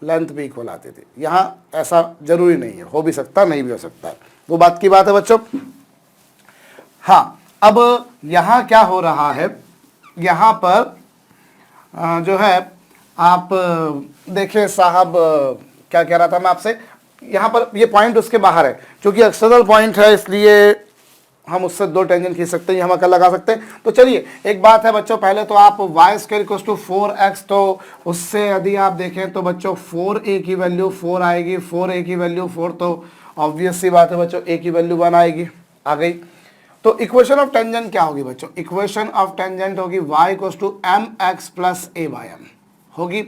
लेंथ भी इक्वल आती थी। यहाँ ऐसा जरूरी नहीं है, हो भी सकता नहीं भी हो सकता है, वो बात की बात है बच्चों। हाँ, अब यहाँ क्या हो रहा है, यहाँ पर जो है आप देखिए साहब, क्या कह रहा था मैं आपसे, यहाँ पर ये पॉइंट उसके बाहर है, क्योंकि एक्सटर्नल पॉइंट है इसलिए हम उससे दो टेंजेंट खींच सकते हैं, हम अकल लगा सकते हैं। तो चलिए एक बात है बच्चों, पहले तो आप y square equals to 4x, तो उससे यदि आप देखें तो बच्चों 4a की वैल्यू 4 आएगी, 4a की वैल्यू 4, तो ऑब्वियस सी बात है बच्चों a की वैल्यू 1 आएगी, आ गई। तो इक्वेशन ऑफ टेंजेंट क्या होगी बच्चों, इक्वेशन ऑफ टेंजेंट होगी y equals to mx plus a by m होगी,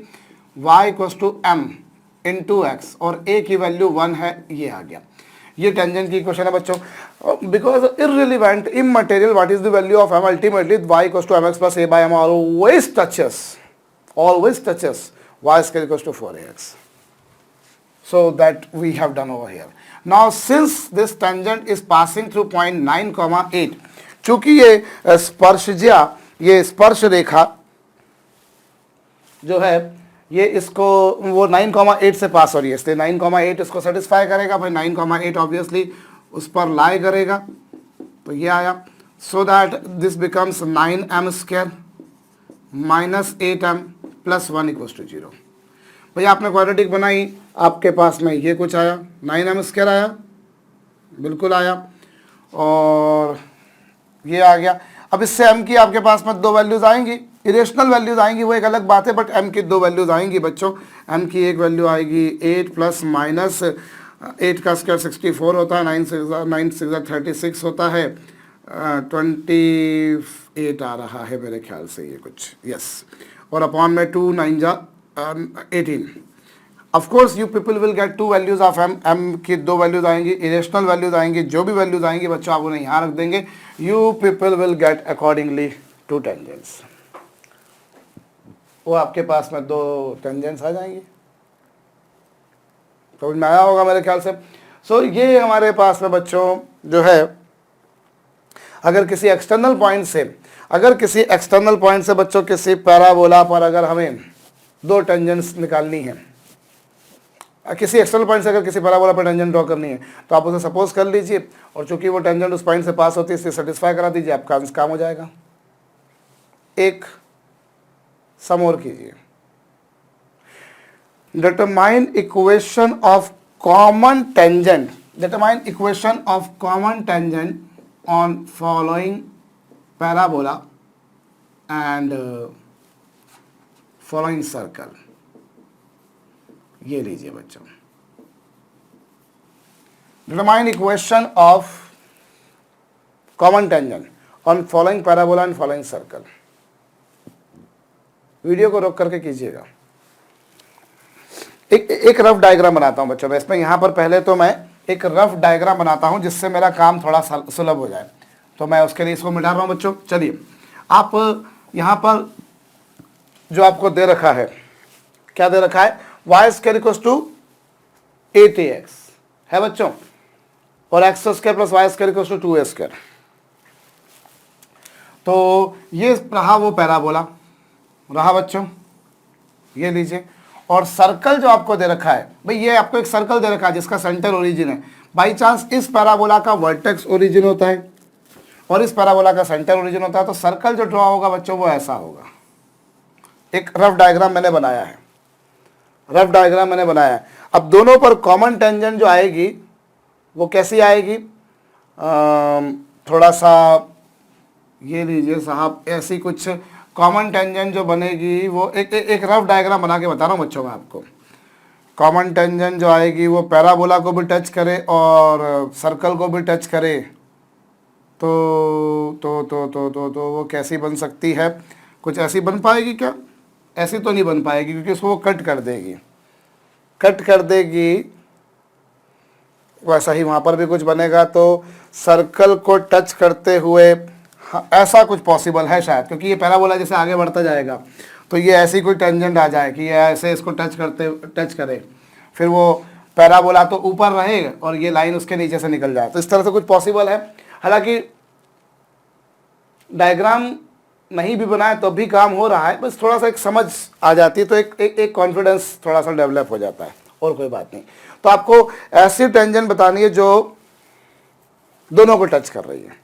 y equals to m into x और a की वैल्यू 1 है, ये आ गया। ये टेंजेंट की इक्वेशन है बच्चों। Because irrelevant immaterial what is the value of m, ultimately y equals to mx plus a by m always touches y square equals to 4ax. So that we have done over here. Now since this tangent is passing through point 9,8, चूंकि ये स्पर्शज्या, ये स्पर्श रेखा जो है ये इसको वो 9,8 से पास हो रही है, इसलिए 9,8 इसको सेटिस्फाई करेगा, भाई 9,8 ऑब्वियसली उस पर लाई करेगा, तो ये आया। So that this becomes 9m square minus 8m plus 1 equals to 0। भैया आपने क्वाड्रेटिक बनाई, आपके पास में ये कुछ आया, 9m स्क्वायर आया, बिल्कुल आया, और ये आ गया। अब इससे m की आपके पास में दो वैल्यूज आएंगी, इरेशनल वैल्यूज आएंगी, वो एक अलग बात है, बट m की दो वैल्यूज आएंगी बच्चों। m की एक वैल्यू आएगी 8 प्लस माइनस 8 का स्क्वायर 64 होता है, 9 6 36 होता है, 28 आ रहा है मेरे ख्याल से ये कुछ, यस, और अपॉन में 2 9 जा 18। Of course you people will get to values of m, m की दो वैल्यूज आएंगी, इरेशनल वैल्यूज आएंगी, जो भी वैल्यूज आएंगी बच्चों आप उन्हें यहाँ रख देंगे। You people will get accordingly to tangents, वो आपके पास में दो टेंजेंट्स आ जाएंगी, तो में आया होगा मेरे ख्याल से। सो ये हमारे पास में बच्चों जो है, अगर किसी एक्सटर्नल पॉइंट से बच्चों किसी पैराबोला पर अगर हमें दो टेंजेंट्स निकालनी है, किसी एक्सटर्नल पॉइंट से अगर किसी पैराबोला पर टेंजेंट ड्रॉ करनी है, तो आप उसे सपोज कर लीजिए, और चूंकि वो टेंजेंट उस पॉइंट से पास होती है इसलिए सेटिस्फाई करा दीजिए, आपका काम हो जाएगा। एक सम और कीजिए, determine equation of common tangent on following parabola and following circle। ये लीजिए बच्चों, determine equation of common tangent on following parabola and following circle। Video को रोक करके कीजिएगा। एक रफ डायग्राम बनाता हूं बच्चों मैं इसमें, यहाँ पर पहले तो मैं एक रफ डायग्राम बनाता हूं जिससे मेरा काम थोड़ा सुलभ हो जाए, तो मैं उसके लिए इसको मिटा रहा हूं बच्चों। चलिए, आप यहाँ पर जो आपको दे रखा है, क्या दे रखा है, y square equals to 8ax है बच्चों, और x square plus y square equals to 2a square. तो ये रहा वो पैराबोला रहा बच्चों, ये लीजिए, और सर्कल जो आपको दे रखा है, भाई ये आपको एक सर्कल दे रखा है जिसका सेंटर ओरिजिन है। बाई चांस इस पैराबोला का वर्टेक्स ओरिजिन होता है और इस पैराबोला का सेंटर ओरिजिन होता है, तो सर्कल जो ड्रॉ होगा बच्चों वो ऐसा होगा। एक रफ डायग्राम मैंने बनाया है, अब दोनों पर कॉमन टेंजेंट जो आएगी वो कैसी आएगी, थोड़ा सा ये लीजिए साहब, ऐसी कुछ कॉमन टेंजेंट जो बनेगी वो एक रफ डायग्राम बना के बता रहा हूँ बच्चों मैं आपको। कॉमन टेंजेंट जो आएगी वो पैराबोला को भी टच करे और सर्कल को भी टच करे, तो वो कैसी बन सकती है, कुछ ऐसी बन पाएगी क्या, ऐसी तो नहीं बन पाएगी क्योंकि उसको वो कट कर देगी। वैसा ही वहाँ पर भी कुछ बनेगा, तो सर्कल को टच करते हुए, हाँ, ऐसा कुछ पॉसिबल है शायद, क्योंकि ये पैराबोला जैसे आगे बढ़ता जाएगा तो ये ऐसी कोई टेंजेंट आ जाए कि ये ऐसे इसको टच करे, फिर वो पैराबोला तो ऊपर रहेगा और ये लाइन उसके नीचे से निकल जाए, तो इस तरह से कुछ पॉसिबल है। हालांकि डायग्राम नहीं भी बनाए तो भी काम हो रहा है, बस थोड़ा सा एक समझ आ जाती है तो एक कॉन्फिडेंस थोड़ा सा डेवलप हो जाता है, और कोई बात नहीं। तो आपको ऐसी टेंजेंट बतानी है जो दोनों को टच कर रही है।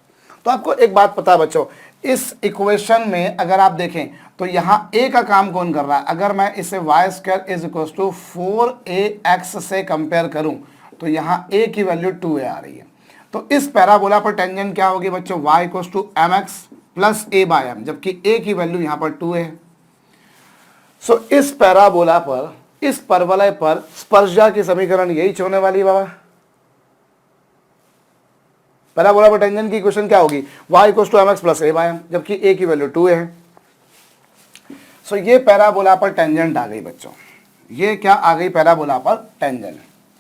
तो आपको एक बात पता है बच्चों, इस इक्वेशन में अगर आप देखें तो यहाँ a का काम कौन कर रहा है? अगर मैं इसे y square is equal to 4ax से कंपेयर करूं तो यहाँ a की वैल्यू 2a आ रही है। तो इस पैराबोला पर टेंजेंट क्या होगी बच्चों? y equal to mx plus a by m, जबकि a की वैल्यू यहाँ पर 2a है। सो इस पैराबोला पर, इस परवलय पर स्पर्शजा की समीकरण यही होने वाली है बाबा। पैराबोला पर टेंजेंट की इक्वेशन क्या होगी? y equal to mx plus a by m, जबकि a की वैल्यू 2a है। सो ये पैराबोला पर टेंजेंट आ गई बच्चों, ये क्या आ गई? पैराबोला पर टेंजेंट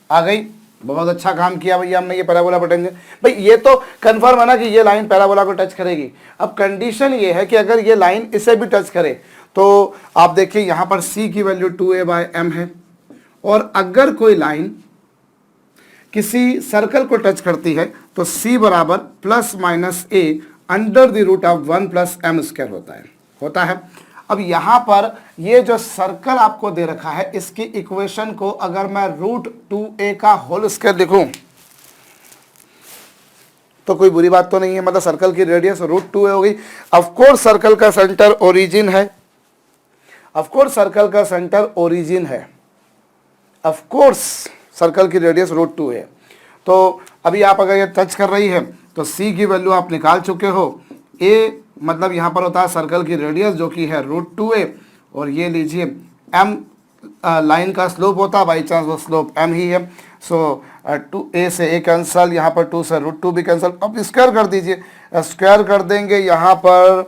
आ गई। बहुत अच्छा काम किया भैया हमने, ये पैराबोला पर टेंजेंट। भाई ये तो कंफर्म है ना कि ये लाइन पैराबोला को टच करेगी। अब कंडीशन ये है कि अगर ये लाइन इसे भी टच करे तो आप देखिए यहाँ पर c की वैल्यू 2a बाय m है, और अगर कोई लाइन किसी सर्कल को टच करती है तो c बराबर plus minus a under the root of 1 plus m square होता है। अब यहाँ पर ये जो सर्कल आपको दे रखा है, इसकी इक्वेशन को अगर मैं रूट 2a का होल स्क्वायर लिखूं तो कोई बुरी बात तो नहीं है, मतलब सर्कल की रेडियस रूट 2a हो गई। ऑफकोर्स सर्कल का सेंटर ओरिजिन है, ऑफकोर्स सर्कल का सेंटर ओरिजिन है, ऑफकोर्स सर्कल की रेडियस रूट 2a है। तो अभी आप अगर ये टच कर रही है तो c की वैल्यू आप निकाल चुके हो। a मतलब यहाँ पर होता है सर्कल की रेडियस जो कि है रूट 2a, और ये लीजिए m लाइन का स्लोप होता है, बाई चांस वो स्लोप m ही है। सो 2a से a कैंसल, यहाँ पर 2 से रूट 2 भी कैंसल। अब स्क्वायर कर दीजिए, स्क्वायर कर देंगे यहाँ पर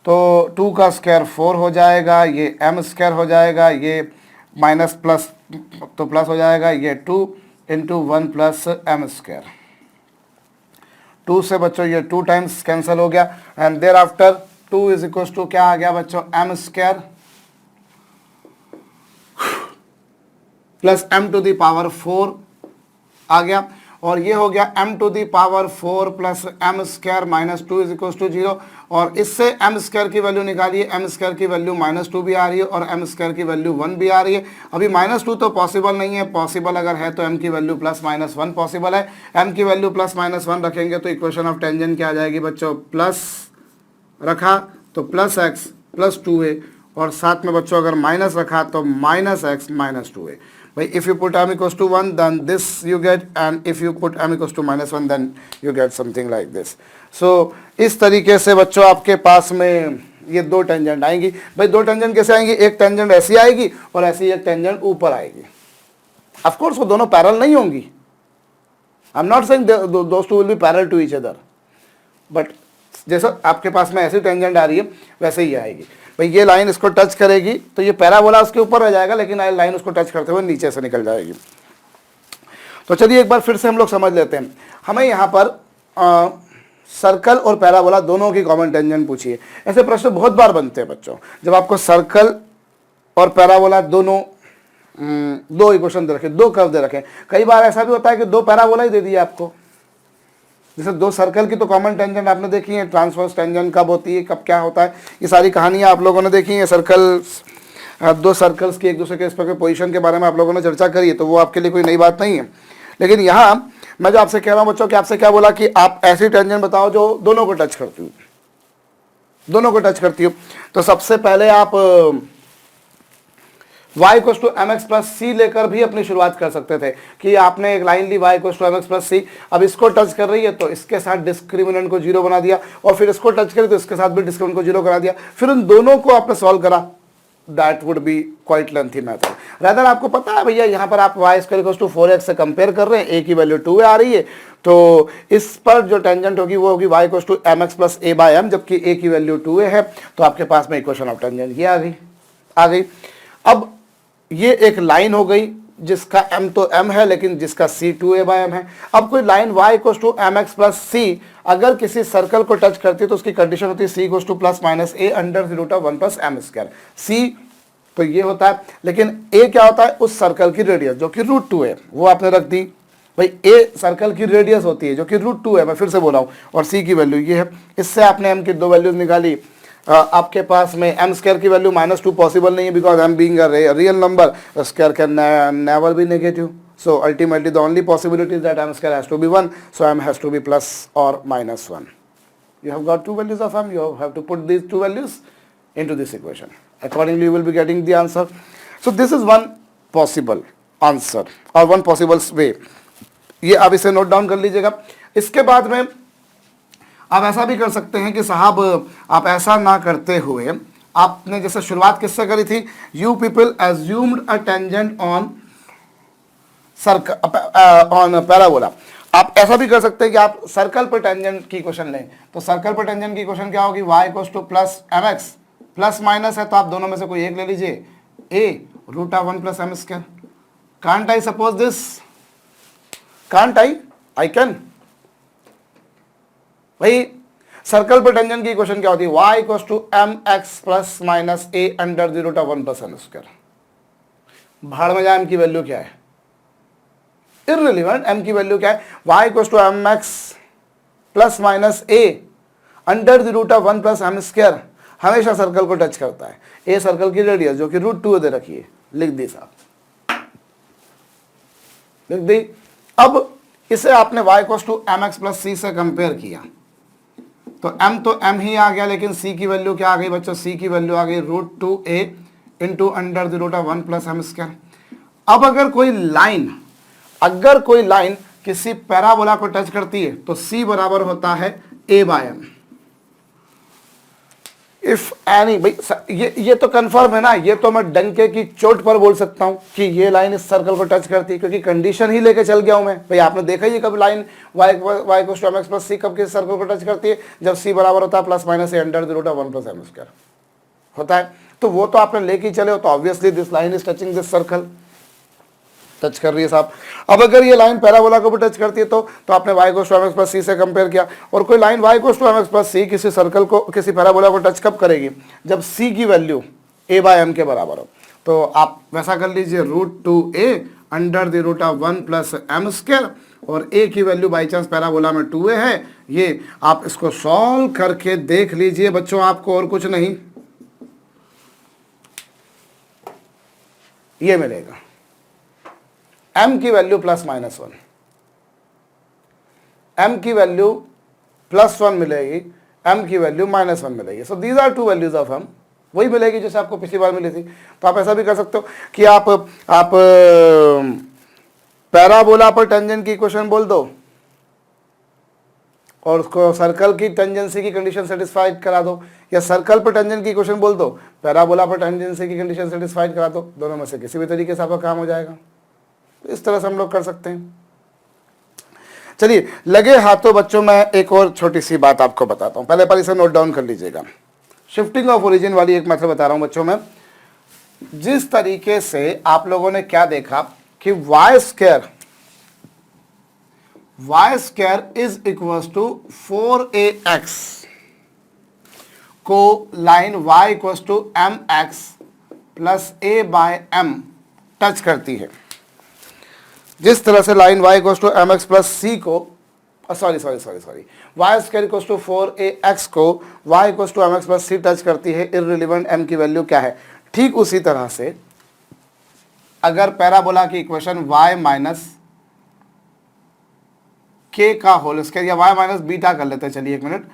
तो 2 का स्क्वायर 4 हो जाएगा, ये m स्क्वायर हो जाएगा, ये माइनस प्लस तो प्लस हो जाएगा, ये 2 इंटू 1 प्लस m स्क्वायर। 2 से बच्चों ये 2 टाइम्स कैंसिल हो गया, and there after 2 is equal to क्या आ गया बच्चों? m square plus m to the power 4 आ गया, और ये हो गया m to the power 4 plus m square minus 2 is equal to 0। और इससे m स्क्वायर की वैल्यू निकालिए, m स्क्वायर की वैल्यू माइनस 2 भी आ रही है और m स्क्वायर की वैल्यू 1 भी आ रही है। अभी माइनस 2 तो पॉसिबल नहीं है, पॉसिबल अगर है तो m की वैल्यू प्लस माइनस 1 पॉसिबल है। m की वैल्यू प्लस माइनस 1 रखेंगे तो इक्वेशन ऑफ टेंजेंट क्या आ जाएगी बच्चों? प्लस रखा तो प्लस x प्लस 2a, और साथ में बच्चों अगर माइनस रखा तो माइनस x माइनस 2a। भाई if you put m equals to 1 then this you get, and if you put m equals to minus 1 then you get something like this. So इस तरीके से बच्चों आपके पास में ये 2 टेंजेंट आएंगी। भाई 2 टेंजेंट कैसे आएंगी? एक टेंजेंट ऐसी आएगी और ऐसी एक टेंजेंट ऊपर आएगी। ऑफ कोर्स वो दोनों पैरेलल नहीं होंगी, I am not saying those two will be parallel to each other, but जैसा आपके पास में ऐसी टेंजेंट आ रही है वैसे ही आएगी। भाई ये लाइन इसको टच करेगी तो ये पैराबोला उसके ऊपर रह जाएगा, लेकिन लाइन उसको टच करते हुए नीचे से निकल जाएगी। तो चलिए एक बार फिर से हम लोग समझ लेते हैं। हमें यहाँ पर सर्कल और पैराबोला दोनों की कॉमन टेंजेंट पूछी है। ऐसे प्रश्न बहुत बार बनते हैं बच्चों, जब आपको सर्कल और पैराबोला दोनों 2 इक्वेशन दे रखे, 2 कर्व दे रखे। कई बार ऐसा भी होता है कि 2 पैराबोला ही दे दिया आपको। जैसे 2 सर्कल की तो कॉमन टेंजेंट आपने देखी है, ट्रांसवर्स टेंजेंट कब होती है, कब क्या होता है, ये सारी कहानियाँ आप लोगों ने देखी है। सर्कल 2 सर्कल्स की एक दूसरे के स्पेसिफिक पोजीशन के बारे में आप लोगों ने चर्चा करी है, तो वो आपके लिए कोई नई बात नहीं है। लेकिन यहाँ मैं जो आपसे कह रहा हूँ बच्चों कि आपसे क्या बोला कि आप ऐसी टेंजेंट बताओ जो दोनों को टच करती हो, दोनों को टच करती हो। तो सबसे पहले आप y equal to M x plus c लेकर भी अपनी शुरुआत कर सकते थे कि आपने एक लाइन ली y equal to M x plus c, अब इसको टच कर रही है तो इसके साथ डिस्क्रिमिनेंट को 0 बना दिया, और फिर इसको टच करी तो इसके साथ भी डिस्क्रिमिनेंट को 0 करा दिया, फिर उन दोनों को आपने सॉल्व करा। That would be quite lengthy method. Rather आपको पता है भैया यहाँ पर आप y square equal to 4x से कंपेयर कर रहे हैं, a की वैल्यू 2 आ रही है, तो इस पर जो टेंजेंट होगी वो होगी y equal to M x plus a by m, जबकि a की वैल्यू 2 है। तो आपके पास में इक्वेशन ऑफ टेंजेंट ये आ गई। अब ये एक लाइन हो गई जिसका m तो m है लेकिन जिसका c 2a बाय m है। अब कोई line y equal to M x plus c अगर किसी सर्कल को टच करती है तो उसकी कंडीशन होती है c equal to plus minus a under the root of 1 plus m square. c तो ये होता है। लेकिन ए क्या होता है, उस सर्कल की रेडियस जो कि √2 है, वो आपने रख दी। भाई ए सर्कल की रेडियस होती है जो कि √2 है, मैं फिर से बोल रहा हूँ, और सी की वैल्यू ये है। इससे आपने एम की 2 वैल्यूज निकाली। आपके पास में एम स्क्वायर की वैल्यू -2 पॉसिबल नहीं है, because am being a real number, square can never be negative. So ultimately the only possibility is that m square has to be 1, so m has to be plus or -1. You have got two values of m, you have to put these two values into this equation. Accordingly you will be getting the answer. So this is one possible answer or one possible way. ये आप इसे note down कर लीजिएगा। इसके बाद में आप ऐसा भी कर सकते हैं कि साहब आप ऐसा ना करते हुए आपने जैसे शुरुआत किससे करी थी, you people assumed a tangent on on parabola. आप ऐसा भी कर सकते हैं कि आप सर्कल पर टेंजेंट की इक्वेशन लें। तो सर्कल पर टेंजेंट की इक्वेशन क्या होगी, y = +mx, प्लस माइनस है तो आप दोनों में से कोई एक ले लीजिए, a √1 + m²। Can't I suppose this, can't I can. भाई सर्कल पर टेंजेंट की इक्वेशन क्या होती है, y = mx ± a √1 + m²। भाड़ में जाए m की वैल्यू क्या है, इररिलेवेंट। m की वैल्यू क्या है, y = mx ± a √1 + m²। हमेशा सर्कल को टच करता है। a सर्कल की रेडियस जो कि √2 दे रखी है, लिख दी साहब, लिख दी। अब इसे आपने y = mx + c से कंपेयर किया तो m तो m ही आ गया, लेकिन c की वैल्यू क्या आ गई बच्चों, c की वैल्यू आ गई √2a √1 + m²। अब अगर कोई लाइन किसी पैराबोला को टच करती है तो c बराबर होता है a/m। इफ एनी, भाई ये तो कंफर्म है ना, ये तो मैं डंके की चोट पर बोल सकता हूं कि ये लाइन इस सर्कल को टच करती है, क्योंकि कंडीशन ही लेके चल गया हूं मैं। भाई आपने देखा ही कब लाइन y = mx + c कब किस सर्कल को टच करती है, जब c बराबर होता है ± a √1 + m² होता है। तो वो तो आपने लेके चले हो, तो obviously this line is touching this circle, touch कर रही है साहब। अब अगर ये लाइन पैराबोला को भी टच करती है तो आपने y = mx + c से कंपेयर किया, और कोई लाइन y = mx + c किसी सर्कल को, किसी पैराबोला को टच कब करेगी, जब c की वैल्यू a/m के बराबर हो। तो आप वैसा कर लीजिए, √2a √1 + m², और a की वैल्यू बाई चांस पैराबोला में 2a है। ये आप इसको सॉल्व करके देख लीजिए बच्चों, आपको और कुछ नहीं ये मिलेगा, m की वैल्यू +-1, m की वैल्यू +1 मिलेगी, m की वैल्यू -1 मिलेगी। So these are two values of m, वही मिलेगी जैसे आपको पिछली बार मिली थी। तो आप ऐसा भी कर सकते हो कि आप पैराबोला पर टेंजेंट की इक्वेशन बोल दो और उसको सर्कल की टेंजेंसी की कंडीशन सेटिस्फाइड करा दो, या सर्कल पर टेंजेंट की इक्वेशन बोल दो, पैराबोला पर टेंजेंसी की कंडीशन सेटिस्फाइड करा दो। दोनों में से किसी भी तरीके से आपका काम हो जाएगा। इस तरह से हम लोग कर सकते हैं। चलिए लगे हाथों बच्चों, मैं एक और छोटी सी बात आपको बताता हूं, पहले पर इसे नोट डाउन कर लीजिएगा। शिफ्टिंग ऑफ ओरिजिन वाली एक मेथड बता रहा हूं बच्चों में। जिस तरीके से आप लोगों ने क्या देखा कि y square is equal to 4ax को line y = mx + a/m touch करती है, जिस तरह से लाइन y = mx + c को सॉरी y स्क्वायर = 4ax को y = mx + c टच करती है, इररिलेवेंट m की वैल्यू क्या है। ठीक उसी तरह से अगर पैराबोला की इक्वेशन y - k का होल स्क्वायर, या y - बीटा कर लेते हैं, चलिए एक मिनट,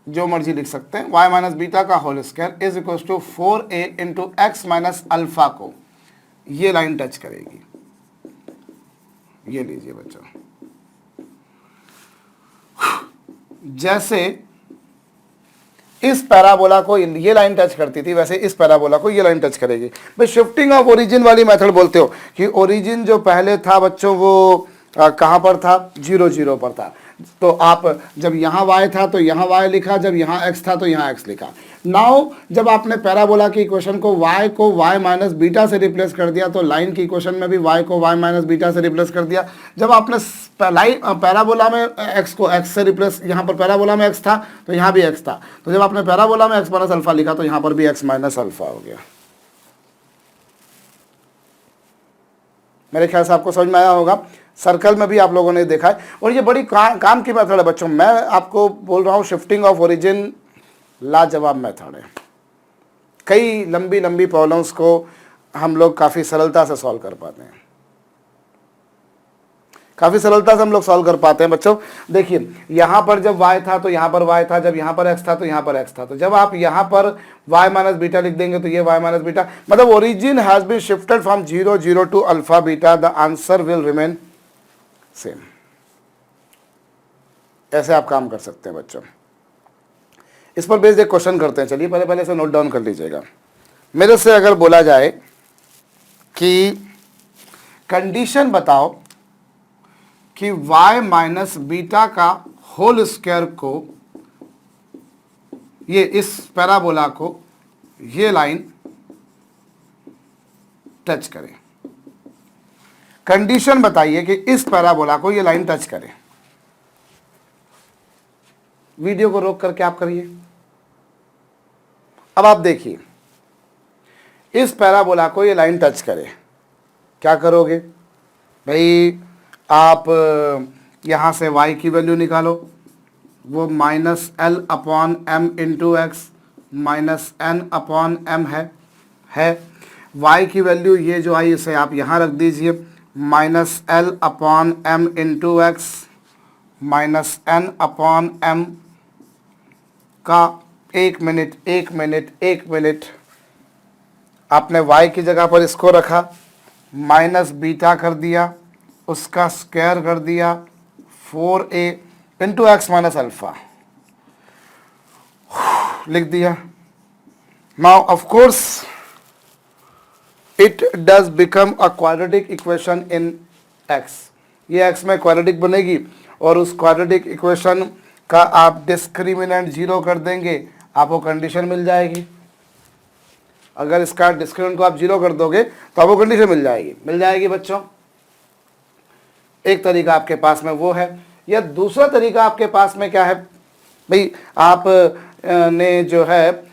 जो मर्जी लिख सकते हैं, y - बीटा का whole square is equal to 4a × x - alpha को ये लाइन टच करेगी। ये लीजिए बच्चों, जैसे इस पैराबोला को ये लाइन टच करती थी, वैसे इस पैराबोला को ये लाइन टच करेगी। भाई शिफ्टिंग ऑफ ओरिजिन वाली मेथड बोलते हो कि ओरिजिन जो पहले था बच्चों वो कहां पर था, 0 0 पर था। तो आप जब यहाँ y था तो यहाँ y लिखा, जब यहाँ x था तो यहाँ x लिखा। नाउ जब आपने पैराबोला की इक्वेशन को y बीटा से रिप्लेस कर दिया, तो लाइन की इक्वेशन में भी y को y - बीटा से रिप्लेस कर दिया। जब आपने पैराबोला में x को x से रिप्लेस, यहाँ पर पैराबोला में x था तो यहाँ भी x था, तो जब आपने पैराबोला में x - अल्फा लिखा तो यहाँ पर भी x - अल्फा हो गया। मेरे ख्याल से आपको समझ में आया होगा। सर्कल में भी आप लोगों ने देखा है, और ये बड़ी काम की मेथड है बच्चों। मैं आपको बोल रहा हूँ शिफ्टिंग ऑफ ओरिजिन लाजवाब मेथड है। कई लंबी लंबी प्रॉब्लम्स को हम लोग काफ़ी सरलता से सॉल्व कर पाते हैं, काफ़ी सरलता से हम लोग सॉल्व कर पाते हैं बच्चों। देखिए यहाँ पर जब y था तो यहाँ पर y था, जब यहाँ पर x था तो यहाँ पर x था। तो जब आप यहाँ पर y माइनस बीटा लिख देंगे तो ये y माइनस बीटा, मतलब origin has been shifted from 0 0 to alpha beta, the answer will remain same. ऐसे आप काम कर सकते हैं बच्चों। इस पर बेस्ड एक क्वेश्चन करते हैं, चलिए पहले से नोट डाउन कर लीजिएगा। मेरे से अगर बोला जाए कि कंडीशन बताओ कि y माइनस बीटा का होल स्क्वायर को, ये इस पैराबोला को ये लाइन टच करे। कंडीशन बताइए कि इस पैराबोला को ये लाइन टच करे। वीडियो को रोक करके आप करिए। अब आप देखिए, इस पैराबोला को ये लाइन टच करे, क्या करोगे भाई? आप यहाँ से y की वैल्यू निकालो, वो minus L upon m into x minus N upon m है। y की वैल्यू ये जो आई इसे आप यहाँ रख दीजिए, minus L upon m into x minus N upon m का एक मिनट आपने y की जगह पर इसको रखा, माइनस बीटा कर दिया, उसका स्क्वायर कर दिया, 4a into x minus alpha लिख दिया। Now of course it does become a quadratic equation in x। ये x में क्वाड्रेटिक बनेगी और उस क्वाड्रेटिक इक्वेशन का आप डिस्क्रिमिनेंट 0 कर देंगे, आपको कंडीशन मिल जाएगी। अगर इसका डिस्क्रिमिनेंट को आप 0 कर दोगे तो आपको कंडीशन मिल जाएगी बच्चों। एक तरीका आपके पास में वो है, या दूसरा तरीका आपके पास में क्या है भाई? आप ने जो है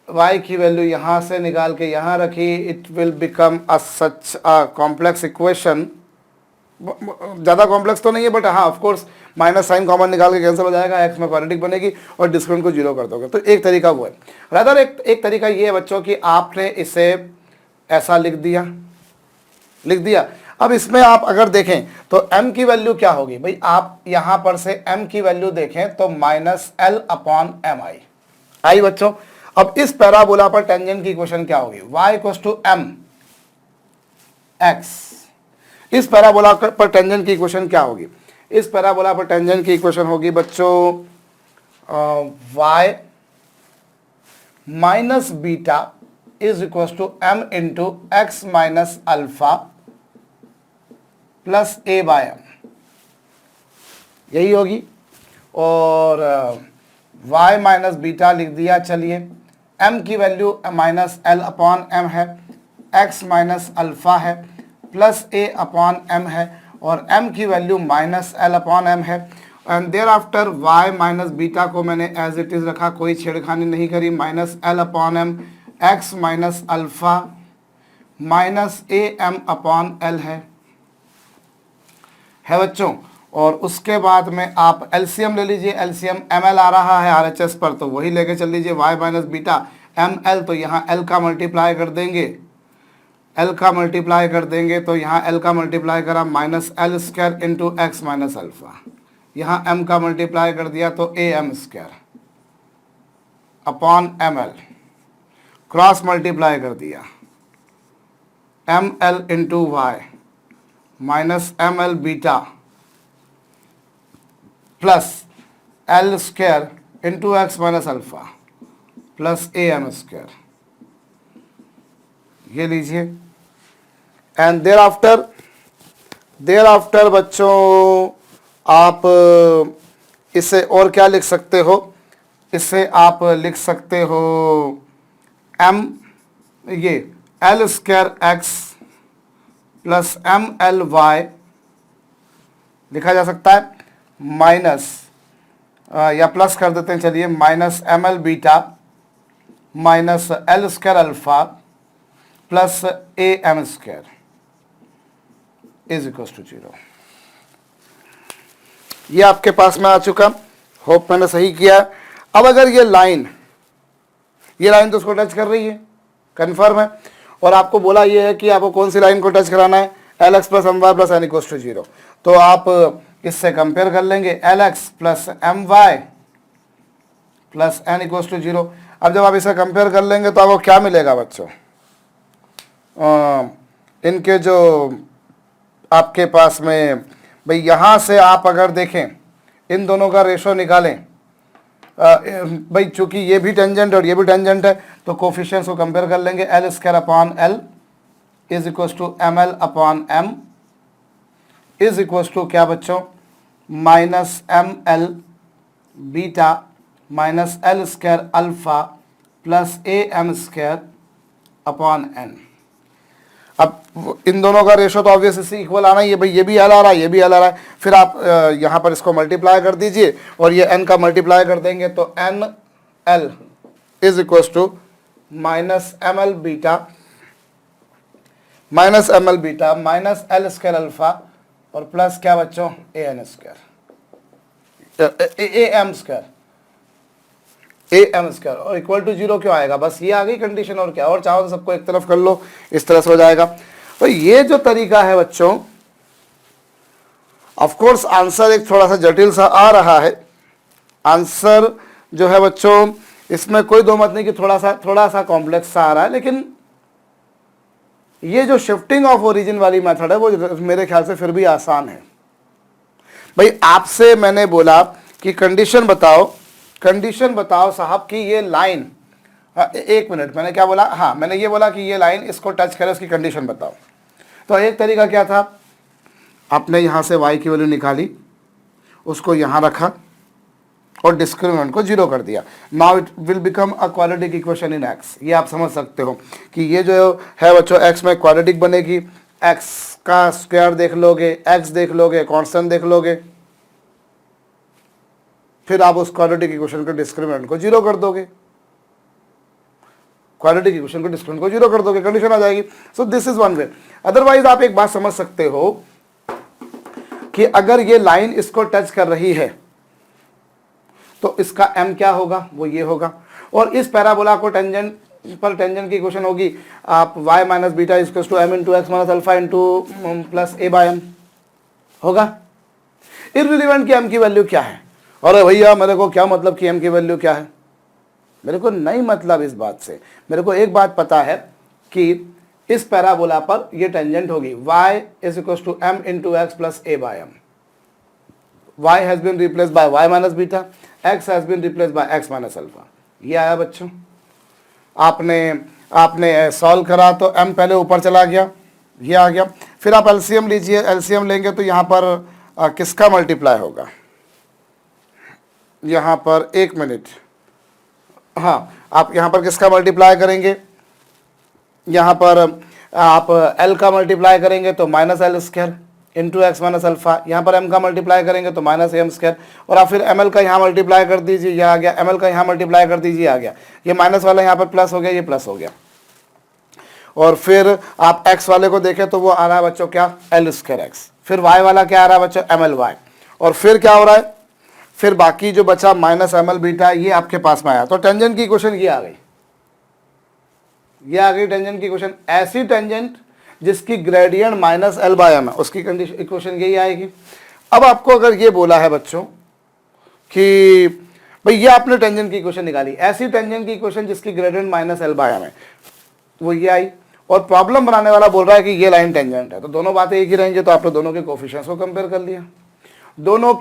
y की वैल्यू यहाँ से निकाल के यहाँ रखी, it will become a such a complex equation. ज़्यादा कॉम्प्लेक्स तो नहीं है, बट हाँ of course minus sign common निकाल के कैंसिल हो जाएगा, एक्स में क्वाड्रेटिक बनेगी और डिस्क्रिमिनेंट को 0 कर दोगे। तो एक तरीका वो है। रादर एक तरीका ये है बच्चों कि आपने इसे ऐसा लिख दिया। अब इसमें आप अगर देखें तो m की वैल्यू क्या होगी भाई? आप यहां पर से m की वैल्यू देखें तो माइनस एल अपॉन एम आई बच्चों। अब इस पैराबोला पर टेंजेंट की इक्वेशन क्या होगी? y equals to m x। इस पैराबोला पर टेंजेंट की इक्वेशन क्या होगी? इस पैराबोला पर टेंजेंट की इक्वेशन होगी बच्चों y minus beta is equals to m into x minus alpha plus a by m, यही होगी। और y माइनस बीटा लिख दिया। चलिए m की value minus L upon m है, x माइनस अल्फा है, प्लस a अपॉन m है, और m की value minus L upon m है। And there after y minus beta को मैंने एज इट इज़ रखा, कोई छेड़खानी नहीं करी। Minus L upon m, x minus alpha minus a m upon l है बच्चों। और उसके बाद में आप एलसीएम ले लीजिए, एलसीएम ml आ रहा है आरएचएस पर, तो वही लेके चल लीजिए। y माइनस बीटा ml, तो यहाँ l का मल्टीप्लाई कर देंगे, तो यहाँ l का मल्टीप्लाई करा minus L square into x minus alpha, यहाँ m का मल्टीप्लाई कर दिया तो a m square upon ml, cross multiply कर दिया ml into y minus ml beta plus L square into x minus alpha plus a m square, ये लीजिए। And there after बच्चों आप इसे और क्या लिख सकते हो? इसे आप लिख सकते हो m, ये l square x plus m l y लिखा जा सकता है, माइनस या प्लस कर देते हैं, चलिए, minus m L beta minus L square alpha plus a M square. Is equal to 0। ये आपके पास में आ चुका, होप मैंने सही किया। अब अगर ये लाइन तो उसको टच कर रही है, कंफर्म है, और आपको बोला ये है कि आपको कौन सी लाइन को टच कराना है, l x plus m y plus n equal to 0। तो आप इससे कंपेयर कर लेंगे, l x plus m y plus n equal to 0। अब जब आप इसे कंपेयर कर लेंगे तो आपको क्या मिलेगा बच्चों, इनके जो आपके पास में भाई यहाँ से आप अगर देखें इन दोनों का रेशो निकालें, भाई चूंकि ये भी टेंजेंट और ये भी टेंजेंट है तो कोफिशिएंट्स को कंपेयर कर लेंगे, l square upon l is equal to m l upon m is equal to क्या बच्चों, minus m L beta minus L square alpha plus a M square upon n. अब इन दोनों का रेशो तो ऑब्वियसली इक्वल आना ही है भाई, ये भी एल आ रहा है, ये भी एल आ रहा है। फिर आप यहाँ पर इसको मल्टीप्लाई कर दीजिए और ये एन का मल्टीप्लाई कर देंगे तो N L is equal to minus m L beta minus L square alpha और प्लस क्या बच्चों, A N square A M square और इक्वल टू 0 क्यों आएगा, बस ये आ गई कंडीशन, और क्या, और चाहो तो सबको एक तरफ कर लो, इस तरह से हो जाएगा। तो ये जो तरीका है बच्चों, ऑफ कोर्स आंसर एक थोड़ा सा जटिल सा आ रहा है, आंसर जो है बच्चों इसमें कोई दो मत नहीं कि थोड़ा सा कॉम्प्लेक्स सा आ रहा है, लेकिन ये जो शिफ्टिंग ऑफ ओरिजिन वाली मेथड है वो मेरे ख्याल से फिर भी आसान है। भाई आपसे मैंने बोला कि कंडीशन बताओ साहब कि ये लाइन, एक मिनट, मैंने क्या बोला, हाँ मैंने ये बोला कि ये लाइन इसको टच करे, उसकी कंडीशन बताओ। तो एक तरीका क्या था, आपने यहाँ से y की वैल्यू निकाली, उसको यहाँ रखा और डिस्क्रिमिनेंट को 0 कर दिया। Now it will become a quadratic equation in x। ये आप समझ सकते हो कि ये जो है बच्चों x में क्वाड्रेटिक बनेगी, x का स्क्वायर देख लोगे, x देख लोगे, कांस्टेंट देख लोगे, फिर आप उस क्वाड्रेटिक इक्वेशन के डिस्क्रिमिनेंट को 0 कर दोगे, कंडीशन आ जाएगी। सो this is one way. Otherwise आप एक बात समझ सकते हो कि अगर ये लाइन इसको टच कर रही है तो इसका m क्या होगा, वो ये होगा, और इस पैराबोला को टेंजेंट की इक्वेशन होगी आप y minus beta equal to m into x minus alpha into plus a by m होगा। इररिलेवेंट कि m की वैल्यू क्या है, अरे भैया मेरे को क्या मतलब कि m की वैल्यू क्या है, मेरे को नहीं मतलब इस बात से, मेरे को एक बात पता है कि इस पैराबोला पर ये टेंजेंट होगी y is equal to m into x plus a by m। y has been replaced by y minus beta, x has been replaced by x minus alpha. ये आया बच्चों, आपने सॉल्व करा तो m पहले ऊपर चला गया, ये आ गया। फिर आप एलसीएम लीजिए, एलसीएम लेंगे तो यहाँ पर किसका मल्टीप्लाई होगा, यहाँ पर एक मिनट, हाँ आप यहाँ पर किसका मल्टीप्लाई करेंगे, यहाँ पर आप l का मल्टीप्लाई करेंगे तो minus L square into x minus alpha, यहाँ पर m का मल्टीप्लाई करेंगे तो माइनस एम स्क्वायर, और आप फिर ml का यहाँ मल्टीप्लाई कर दीजिए, ये आ गया, ml का यहाँ मल्टीप्लाई कर दीजिए, आ गया, ये माइनस वाला यहाँ पर प्लस हो गया, ये प्लस हो गया, और फिर आप x वाले को देखें तो वो आ रहा है बच्चों क्या, एल स्क्वायर एक्स, फिर y वाला क्या आ रहा है बच्चों, ml y, और फिर क्या हो रहा है, फिर बाकी जो बचा माइनस एम एल बीटा, ये आपके पास में आया। तो टेंजेंट की इक्वेशन ये आ गई, टेंजेंट की इक्वेशन। ऐसी टेंजेंट जिसकी gradient minus L by m है, उसकी कंडीशन इक्वेशन यही आएगी। अब आपको अगर ये बोला है बच्चों कि भाई ये आपने टेंजेंट की इक्वेशन निकाली, ऐसी टेंजेंट की इक्वेशन जिसकी gradient minus L by m है, वो ये आई, और प्रॉब्लम बनाने वाला बोल रहा है कि ये लाइन टेंजेंट है, तो दोनों बातें एक ही रहेंगी। तो आपने दोनों के कोफिशिएंट्स को कंपेयर कर लिया, दोनों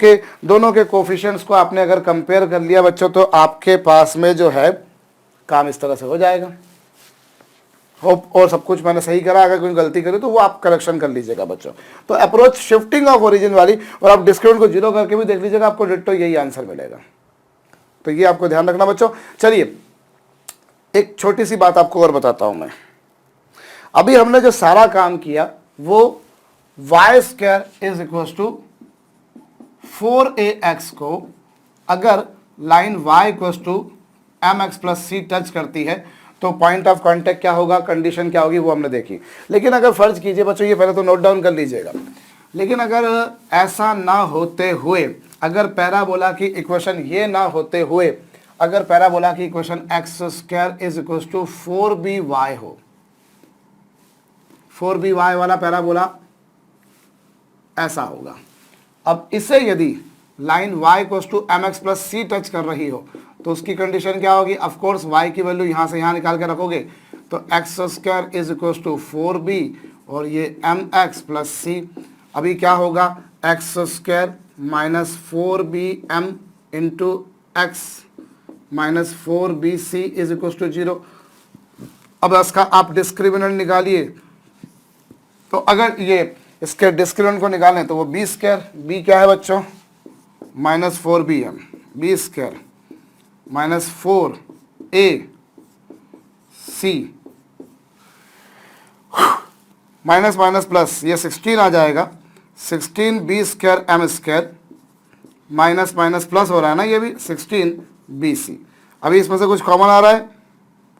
के कोफिशिएंट्स को आपने अगर कंपेयर कर लिया बच्चों, तो आपके पास में जो है काम इस तरह से हो जाएगा। होप और सब कुछ मैंने सही करा, अगर कोई गलती करी तो वो आप करेक्शन कर लीजिएगा बच्चों। तो अप्रोच शिफ्टिंग ऑफ ओरिजिन वाली, और आप डिस्क्रिमिनेंट को 0 करके भी देख लीजिएगा, आपको डिट्टो यही आंसर मिलेगा। तो ये आपको ध्यान रखना बच्चों। चलिए एक छोटी सी बात आपको और बताता हूं मैं। अभी हमने जो सारा काम किया वो y square is equal to 4ax को अगर line y equal to mx plus c touch करती है तो पॉइंट ऑफ कांटेक्ट क्या होगा, कंडीशन क्या होगी, वो हमने देखी। लेकिन अगर फर्ज कीजिए बच्चों, ये पहले तो नोट डाउन कर लीजिएगा, लेकिन अगर ऐसा ना होते हुए, अगर पैराबोला की इक्वेशन ये ना होते हुए, अगर पैराबोला की equation x square is equal to 4by हो, 4by वाला पैराबोला ऐसा होगा। अब इसे यदि line y equal to M x plus c touch कर रही हो तो उसकी कंडीशन क्या होगी? ऑफ कोर्स y की वैल्यू यहाँ से यहाँ निकाल के रखोगे तो x square is equal to 4b और ये एम एक्स प्लस सी। अभी क्या होगा? X square minus 4bm into x minus 4bc is equal to 0। अब इसका आप डिस्क्रिमिनेंट निकालिए, तो अगर ये इसके डिस्क्रिमिनेंट को निकालें तो वो बी स्क्वायर, बी क्या है बच्चों? Minus 4bm, b square minus 4ac minus minus plus, ये 16 आ जाएगा, 16b स्क्वायर m square minus minus plus हो रहा है ना, ये भी 16bc। अभी इसमें से कुछ कॉमन आ रहा है?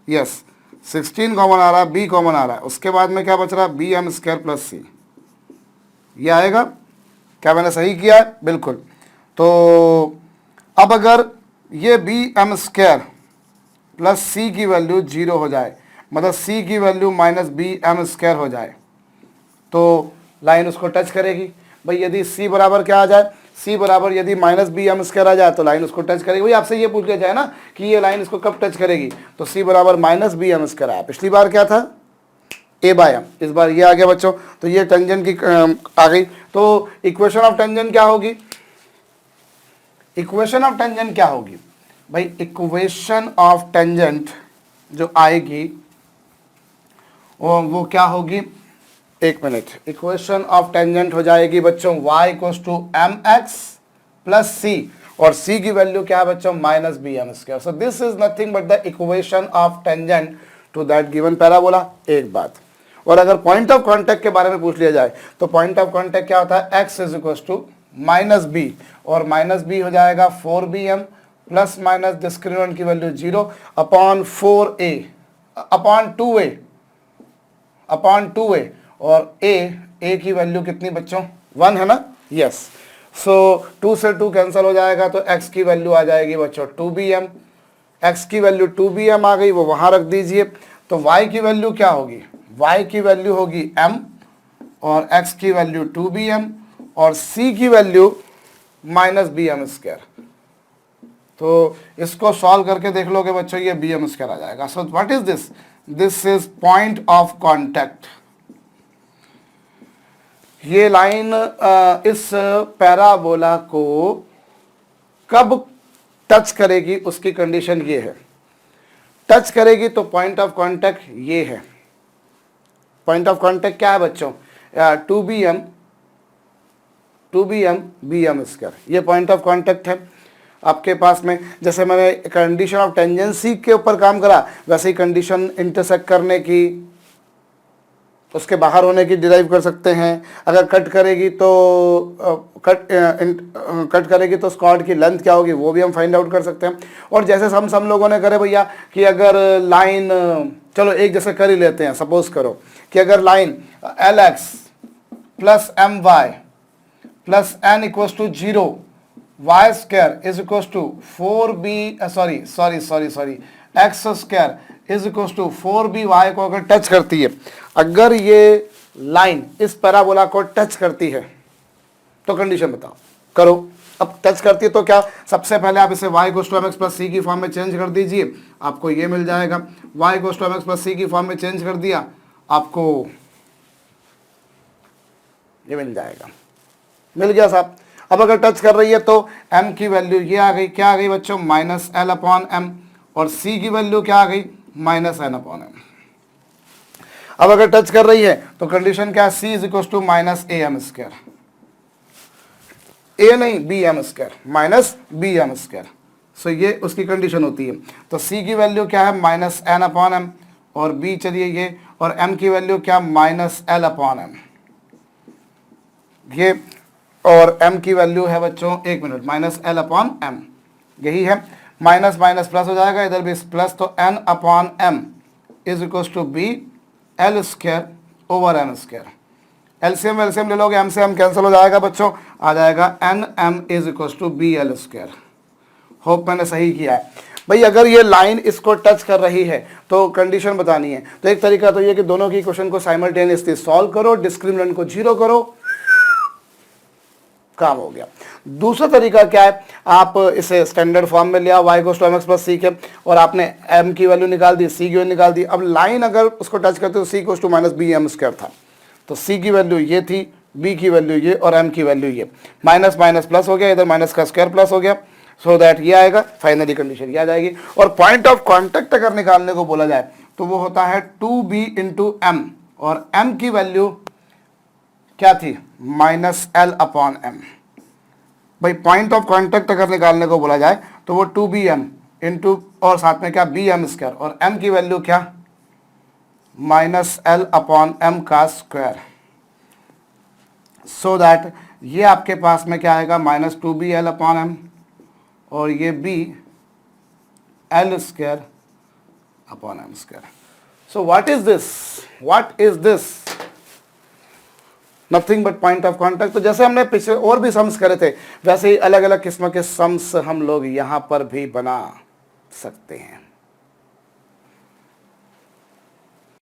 यस, 16 कॉमन आ रहा है, b कॉमन आ रहा है, उसके बाद में क्या बच रहा है? बी एम स्क्वायर प्लस सी। ये आएगा? क्या मैंने सही किया है? बिल्कुल। तो अब अगर ये बी एम स्क्वायर प्लस सी की वैल्यू 0 हो जाए, मतलब सी की value minus B M square हो जाए, तो लाइन उसको टच करेगी। भाई यदि सी बराबर क्या आ जाए? सी बराबर यदि माइनस बी एम स्क्वायर आ जाए तो लाइन उसको टच करेगी। भाई आपसे ये पूछ लिया जाए ना कि ये लाइन इसको कब टच करेगी, तो सी बराबर माइनस बी एम स्क्वायर आया। पिछली बार क्या था? ए बाय एम, इस बार ये आ गया बच्चों। तो ये टेंजेंट की आ गई। तो इक्वेशन ऑफ टेंजेंट क्या होगी? इक्वेशन ऑफ टेंजेंट क्या होगी भाई? इक्वेशन ऑफ टेंजेंट जो आएगी वो क्या होगी? एक मिनट, इक्वेशन ऑफ टेंजेंट हो जाएगी बच्चों y equal to M x plus c, और c की वैल्यू क्या है बच्चों? Minus B M square. So this is nothing but the equation of tangent to that given parabola. एक बात और, अगर पॉइंट ऑफ कांटेक्ट के बारे में पूछ लिया जाए तो पॉइंट ऑफ कांटेक्ट क्या होता है? x is equal to minus b, और माइनस बी हो जाएगा 4bm प्लस माइनस डिस्क्रिमिनेंट की value 0 upon 4a upon 2a, और a की वैल्यू कितनी बच्चों? 1 है ना? यस। सो 2 से 2 कैंसिल हो जाएगा तो x की वैल्यू आ जाएगी बच्चों 2bm। x की वैल्यू 2bm आ गई, वो वहां रख दीजिए। तो y की वैल्यू क्या होगी? y की वैल्यू होगी m, और x की वैल्यू 2bm, और c की value minus B M square. तो इसको सॉल्व करके देख लोगे बच्चों, ये बी एम स्क्वायर आ जाएगा। सो what is this? This is point of contact. ये लाइन इस पैराबोला को कब टच करेगी उसकी कंडीशन ये है। टच करेगी तो पॉइंट ऑफ कांटेक्ट ये है। पॉइंट ऑफ कांटेक्ट क्या है बच्चों? 2bm bm स्क्वायर, ये पॉइंट ऑफ कांटेक्ट है आपके पास में। जैसे मैंने कंडीशन ऑफ टेंजेंसी के ऊपर काम करा, वैसे ही कंडीशन इंटरसेक्ट करने की, उसके बाहर होने की डिराइव कर सकते हैं। अगर कट करेगी तो कट करेगी तो स्कॉट की लेंथ क्या होगी वो भी हम फाइंड आउट कर सकते हैं। और जैसे हम लोगों ने करे भैया कि अगर लाइन, चलो एक जैसे कर ही लेते हैं, सपोज करो कि अगर line lx plus my plus n equals to 0, y square is equals to 4b x square is equals to 4by को अगर टच करती है, अगर ये लाइन इस पैराबोला को टच करती है तो कंडीशन बताओ, करो। अब टच करती है तो क्या? सबसे पहले आप इसे y equals to M x plus सी की फॉर्म में चेंज कर दीजिए, आपको ये मिल जाएगा। y equals to M x plus सी की फॉर्म में चेंज कर दिया, आपको ये मिल जाएगा। मिल गया साहब। अब अगर टच कर रही है तो m की वैल्यू ये आ गई, क्या आ गई बच्चों? माइनस एल अपॉन एम, और c की वैल्यू क्या आ गई? Minus N upon m. अब अगर टच कर रही है तो कंडीशन क्या है? c is equal to minus a M square, a नहीं b M square, minus B M square. सो ये उसकी कंडीशन होती है। तो c की वैल्यू क्या है? माइनस एन अपॉन एम, और b चलिए ये, और m की वैल्यू क्या? माइनस एल अपॉन एम ये, और m की वैल्यू है बच्चों, एक minute, minus L upon m, यही है। माइनस माइनस प्लस हो जाएगा, इधर भी प्लस, तो n upon m is equal to b l square over m square. LCM LCM ले लोगे, एम से एम कैंसिल हो जाएगा बच्चों, आ जाएगा n m is equal to b l square. Hope मैंने सही किया है भाई। अगर ये लाइन इसको टच कर रही है तो कंडीशन बतानी है। तो एक तरीका तो ये कि दोनों की क्वेश्चन को साइमल्टेनियसली सॉल्व करो, डिस्क्रिमिनेंट को 0 करो, काम हो गया। दूसरा तरीका क्या है, आप इसे स्टैंडर्ड फॉर्म में लिया y goes to mx plus c के, और आपने m की वैल्यू निकाल दी, c की वैल्यू निकाल दी। अब लाइन अगर उसको टच करते तो c goes to minus B M square था, तो c की वैल्यू ये थी, b की वैल्यू ये और m की वैल्यू ये, माइनस माइनस प्लस हो गया, इधर माइनस का स्क्वायर प्लस हो गया, सो दैट ये आएगा, फाइनली कंडीशन ये आ जाएगी। और पॉइंट ऑफ कॉन्टेक्ट अगर निकालने को बोला जाए तो वो होता है 2b इंटू एम, और m की वैल्यू क्या थी, माइनस एल अपॉन एम। भाई पॉइंट ऑफ कॉन्टेक्ट अगर निकालने को बोला जाए तो वो 2bm इंटू और साथ में क्या bm स्क्वायर, और m की वैल्यू क्या, माइनस एल अपॉन एम का स्क्वायर, सो दैट ये आपके पास में क्या आएगा, माइनस 2bl अपॉन एम, और ये b L square upon M square. So what is this, what is this, nothing but point of contact. तो जैसे हमने पिछले और भी सम्स करे थे वैसे ही अलग अलग किस्म के सम्स हम लोग यहाँ पर भी बना सकते हैं।